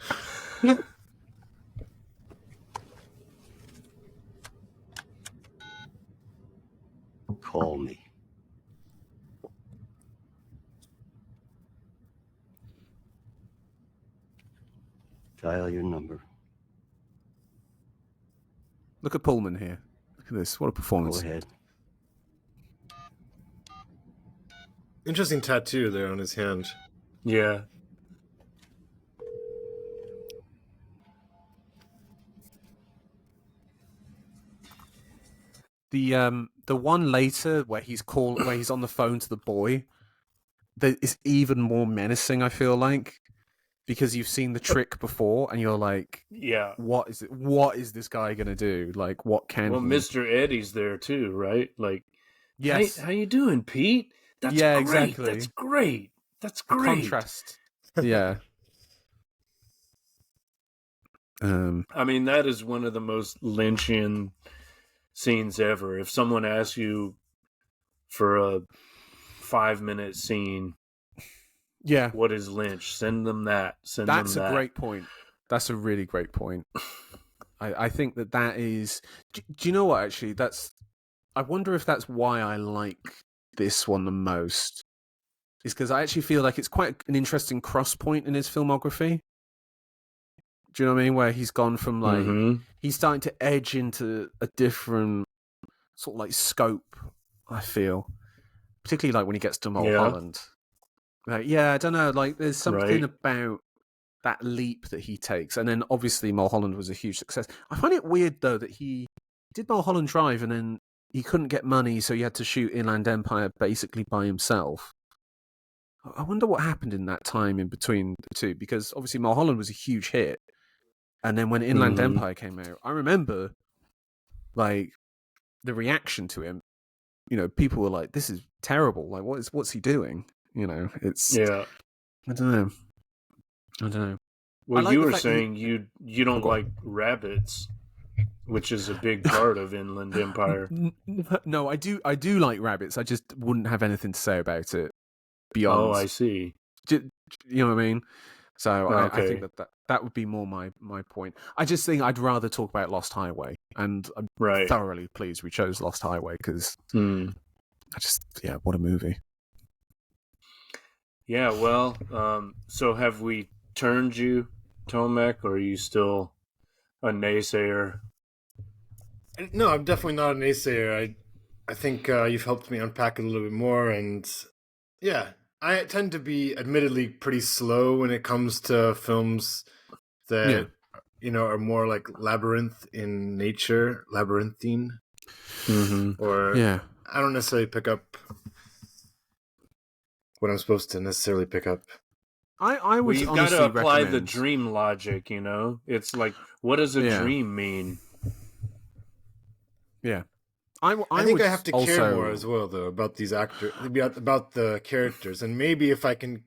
Call me. Dial your number. Look at Pullman here. Look at this. What a Go performance. ahead. Interesting tattoo there on his hand. Yeah. The one later where he's on the phone to the boy, that is even more menacing, I feel like, because you've seen the trick before and you're like, Yeah. what is this guy gonna do? Like, what can Well, he... Mr. Eddie's there too, right? Like, Yes. how you doing, Pete? That's Yeah, great. exactly. That's great. That's The great. contrast. Yeah. I mean, that is one of the most Lynchian scenes ever. If someone asks you for a 5-minute scene, yeah. what is Lynch? Send them that. That's a great point. That's a really great point. I think that is... Do you know what, actually? I wonder if that's why I like this one the most. Is because I actually feel like it's quite an interesting cross point in his filmography. Do you know what I mean? Where he's gone from like... He's starting to edge into a different sort of like scope, I feel. Particularly like when he gets to Mulholland. Like, I don't know. Like there's something about that leap that he takes. And then obviously Mulholland was a huge success. I find it weird though that he did Mulholland Drive and then he couldn't get money, so he had to shoot Inland Empire basically by himself. I wonder what happened in that time in between the two, because obviously Mulholland was a huge hit. And then when Inland Empire came out, I remember like the reaction to him. You know, people were like, "This is terrible. Like, what's he doing?" You know, it's I don't know. Well, like you the were fact saying you don't like rabbits, which is a big part of Inland Empire. No, I do like rabbits. I just wouldn't have anything to say about it beyond. Oh, I see. You know what I mean? So Okay. I think that would be more my point. I just think I'd rather talk about Lost Highway, and I'm thoroughly pleased we chose Lost Highway because what a movie. Yeah, well, so have we turned you, Tomek, or are you still a naysayer? No, I'm definitely not a naysayer. I think you've helped me unpack it a little bit more, and yeah, I tend to be admittedly pretty slow when it comes to films that are more like labyrinth in nature, labyrinthine, or I don't necessarily pick up what I'm supposed to necessarily pick up. I would you've honestly got to apply recommend... the dream logic, you know? It's like, what does a dream mean? Yeah. I think would I have to also... care more as well, though, about these actors, about the characters. And maybe if I can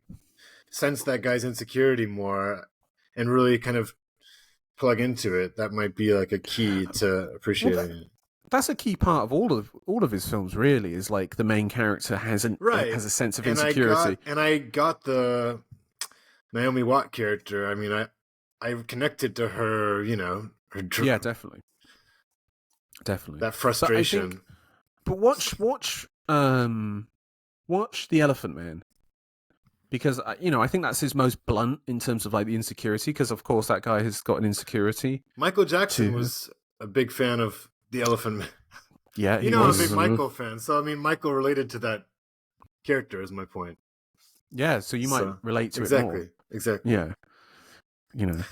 sense that guy's insecurity more and really kind of plug into it, that might be like a key to appreciating it. That's a key part of all of his films, really, is like the main character has a sense of insecurity. I got the Naomi Watt character. I mean, I connected to her, her definitely. That frustration. But watch The Elephant Man, because I think that's his most blunt in terms of like the insecurity. Because of course that guy has got an insecurity. Michael Jackson was a big fan of The Elephant Man. Yeah, I'm a big Michael fan, so I mean, Michael related to that character is my point. Yeah, so you might relate to it more. Exactly. Yeah, yeah.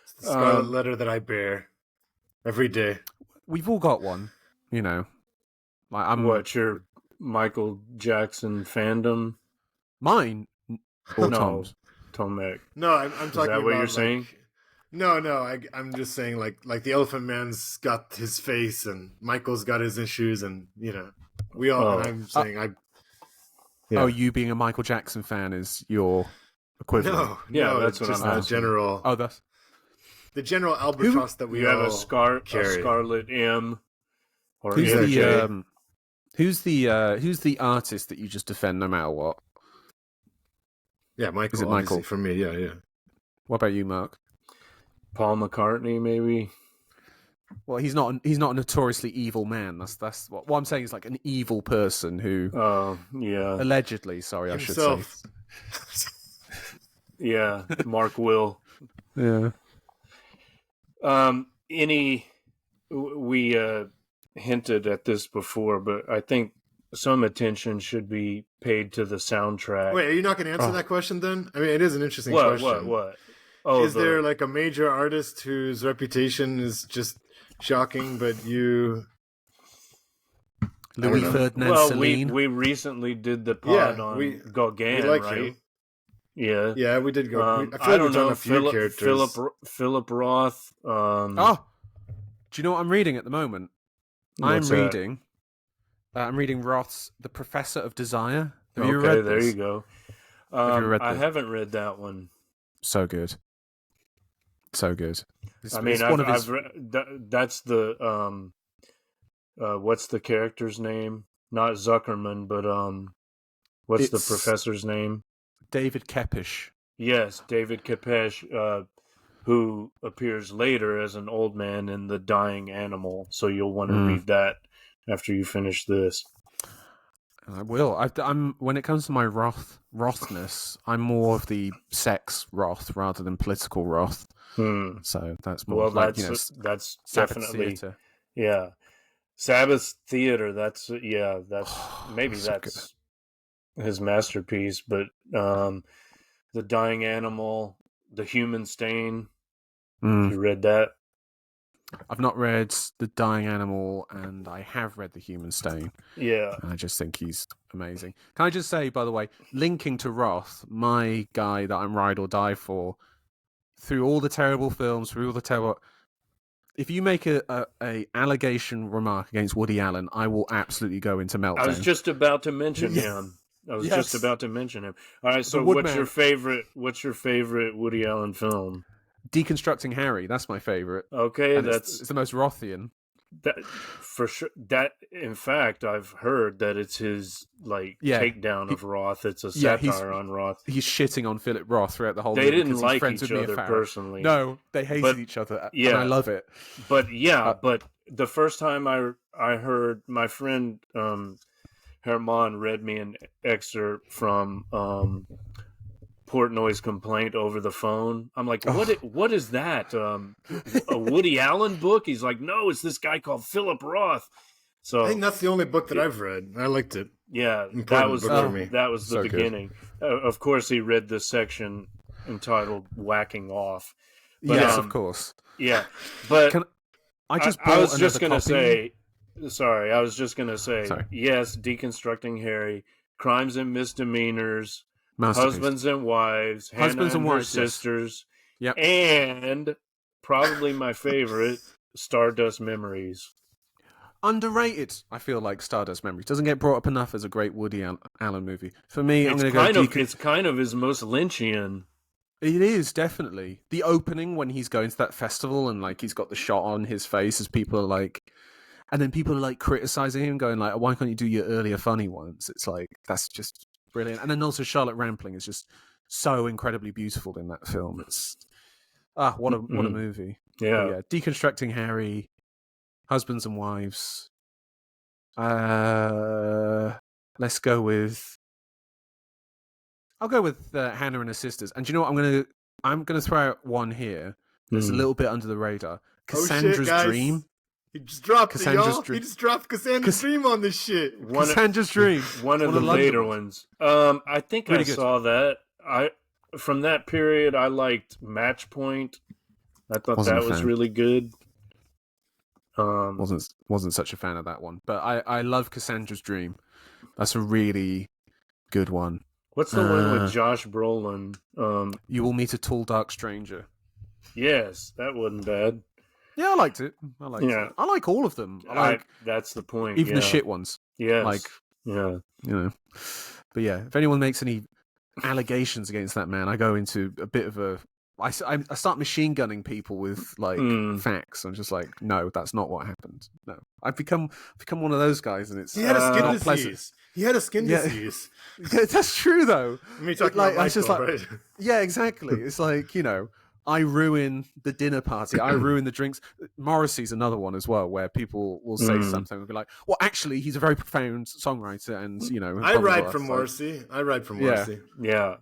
It's the scarlet letter that I bear every day. We've all got one, Like What's your Michael Jackson fandom? Mine or Tom's? Tomek. No, I'm talking about. Is that what you're saying? No, I'm just saying like the Elephant Man's got his face and Michael's got his issues, and we all. And I'm saying Oh, you being a Michael Jackson fan is your equivalent? No, that's what just I'm the general. Oh, that's the general albatross that we you all have a carry. Scarlet M. Or who's MJ. who's the artist that you just defend no matter what? Yeah, Michael. Is it Michael for me? Yeah. What about you, Mark? Paul McCartney, maybe. Well, he's not a notoriously evil man. That's what I'm saying is like an evil person who. Allegedly, sorry, himself. I should say. Yeah, Mark Will. Yeah. We hinted at this before, but I think some attention should be paid to the soundtrack. Wait, are you not going to answer that question then? I mean, it is an interesting question. What? Oh, is there like a major artist whose reputation is just shocking, but you... Louis Ferdinand Celine? we recently did the pod on Gauguin, like right? him. Yeah, we did go. I don't know. A few characters. Philip Roth. Do you know what I'm reading at the moment? I'm reading I'm reading Roth's The Professor of Desire. Have you Okay, read there this? you go. Have you read I this? haven't read that one. So good. So good. I mean, it's one of his... that's the what's the character's name? Not Zuckerman, but what's the It's professor's name? David Kepish. Yes, David Kopesh, who appears later as an old man in The Dying Animal. So you'll want to read that after you finish this. I will. I'm when it comes to my Rothness, I'm more of the sex Roth rather than political Roth. So that's more like, that's Sabbath definitely Theatre. yeah. Sabbath Theater. That's maybe So that's his masterpiece. But The Dying Animal, The Human Stain. You read that? I've not read The Dying Animal, and I have read The Human Stain. Yeah. And I just think he's amazing. Can I just say, by the way, linking to Roth, my guy that I'm ride or die for, through all the terrible films, through all the terrible... If you make a allegation remark against Woody Allen, I will absolutely go into meltdown. I was just about to mention him. All right, so what's your favorite Woody Allen film? Deconstructing Harry, that's my favorite. Okay, and it's the most Rothian. That for sure. That in fact, I've heard that it's his takedown of Roth. It's a satire on Roth. He's shitting on Philip Roth throughout the whole They movie. didn't He's like friends each with other personally. No, they hated each other, and I love it. But but the first time I heard my friend Herman read me an excerpt from Portnoy's Complaint over the phone. I'm like, what is that? A Woody Allen book? He's like, no, it's this guy called Philip Roth. So I think that's the only book that I've read. I liked it. Yeah, Important book for me. That was the beginning. Of course, he read the section entitled "Whacking Off." But, yes, of course. Yeah, but I was just going to say, yes, Deconstructing Harry, Crimes and Misdemeanors, Husbands and Wives, Hannah and Her Sisters, and probably my favorite, Stardust Memories. Underrated, I feel like Stardust Memories doesn't get brought up enough as a great Woody Allen movie. For me, I'm going to go. It's kind of his most Lynchian. It is definitely the opening when he's going to that festival and he's got the shot on his face as people are like, and then people are like criticizing him, going like, "Why can't you do your earlier funny ones?" It's like that's just brilliant. And then also Charlotte Rampling is just so incredibly beautiful in that film. It's what a movie. Yeah, Deconstructing Harry, Husbands and Wives. Let's go with. I'll go with Hannah and Her Sisters. And do you know what? I'm gonna throw out one here that's a little bit under the radar. Cassandra's Dream. He just dropped it, y'all. He just dropped Cassandra's Dream on this shit. Cassandra's Dream. One of the later ones. I think I saw that. From that period, I liked Match Point. I thought that was really good. Wasn't such a fan of that one, but I love Cassandra's Dream. That's a really good one. What's the one with Josh Brolin? You Will Meet a Tall Dark Stranger. Yes, that wasn't bad. Yeah, I liked it. I like all of them. That's the point. Even the shit ones. Yeah. But yeah, if anyone makes any allegations against that man, I go into a bit of a. I start machine gunning people with facts. I'm just like, no, that's not what happened. No, I've become one of those guys, and it's he had a skin disease. Pleasant. He had a skin disease. Yeah, that's true though. Me talking about Michael, right? Yeah, exactly. It's like I ruin the dinner party. I ruin the drinks. Morrissey's another one as well, where people will say something and be like, "Well, actually, he's a very profound songwriter," and I write from Morrissey. Yeah.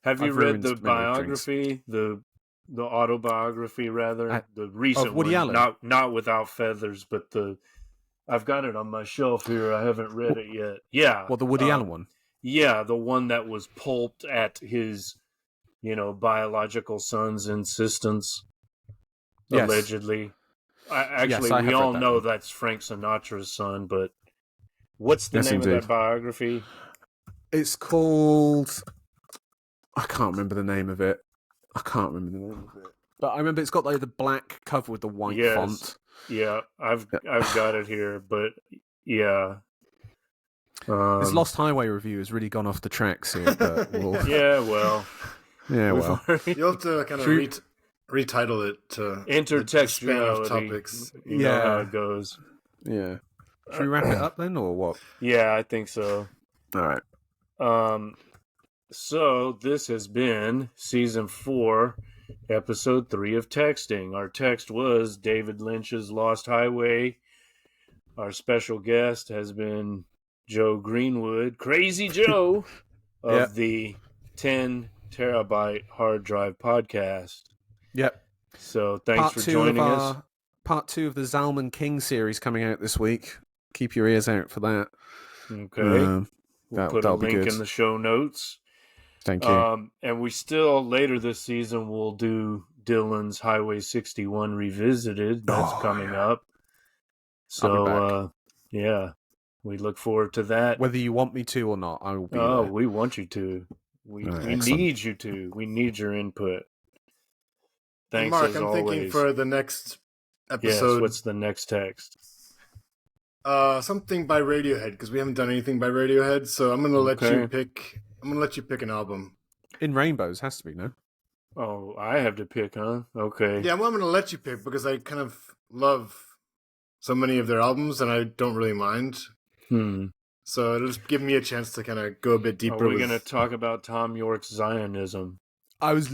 Have you read the biography, the autobiography rather, the recent Woody one? Allen? Not Without Feathers, but I've got it on my shelf here. I haven't read it yet. Yeah. Well, the Woody Allen one. Yeah, the one that was pulped at his, biological son's insistence, allegedly. We all know that's Frank Sinatra's son, but what's the name of that biography? It's called. I can't remember the name of it. But I remember it's got the black cover with the white font. Yeah, I've got it here, but Yeah. This Lost Highway review has really gone off the tracks here, but we'll... Yeah, well. Yeah, we've well. already- You'll have to kind of retitle it to the span of Intertextuality. topics. You know how it goes. Yeah. Should we wrap it up then, or what? Yeah, I think so. All right. So this has been season 4, episode 3 of Texting. Our text was David Lynch's Lost Highway. Our special guest has been Joe Greenwood, Crazy Joe, of the 10 terabyte hard drive podcast. Yep. So thanks for joining us. Part 2 of the Zalman King series coming out this week. Keep your ears out for that. Okay. We'll put a that'll be link good. in the show notes. Thank you. And we still, later this season, we'll do Dylan's Highway 61 Revisited. That's coming up. So, yeah, we look forward to that. Whether you want me to or not, I will be Oh, there. we want you to. We Excellent. need you to. We need your input. Thanks, Mark, as I'm always. thinking for the next Yes, episode, what's the next text? something by Radiohead, because we haven't done anything by Radiohead. So I'm gonna let you pick. I'm gonna let you pick an album. In Rainbows has to be, no? Oh, I have to pick, huh? Okay. Yeah, well, I'm gonna let you pick because I kind of love so many of their albums, and I don't really mind. So it'll just give me a chance to kind of go a bit deeper. Are we going to talk about Tom York's Zionism? I was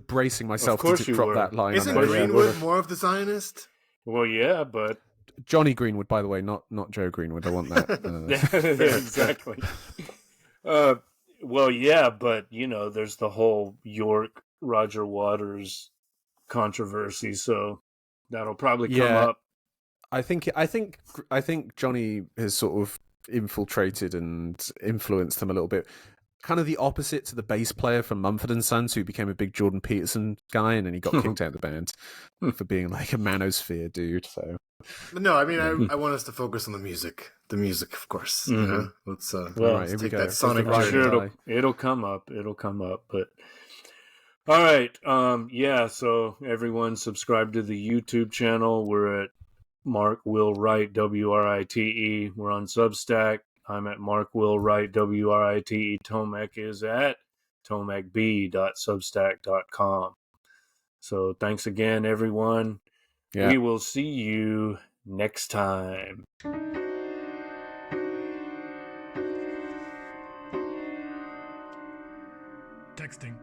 bracing myself Of course to you drop were. that line. Isn't on there. Greenwood more of the Zionist? Well, yeah, but Johnny Greenwood, by the way, not Joe Greenwood. I want that. yeah, exactly. Well, yeah, but you know, there's the whole York Roger Waters controversy, so that'll probably come up. I think Johnny has sort of infiltrated and influenced him a little bit. Kind of the opposite to the bass player from Mumford & Sons, who became a big Jordan Peterson guy, and then he got kicked out of the band for being like a manosphere dude. So, But no, I mean, I want us to focus on the music. The music, of course. Mhm. You know? Let's here we take go. that sonic That's the journey. right Sure, it'll come up. It'll come up. But all right, yeah. So everyone, subscribe to the YouTube channel. We're at Mark Will Write WRITE. We're on Substack. I'm at Mark Will Write WRITE. Tomek is at tomekb.substack.com. So thanks again, everyone. Yeah. We will see you next time. Texting.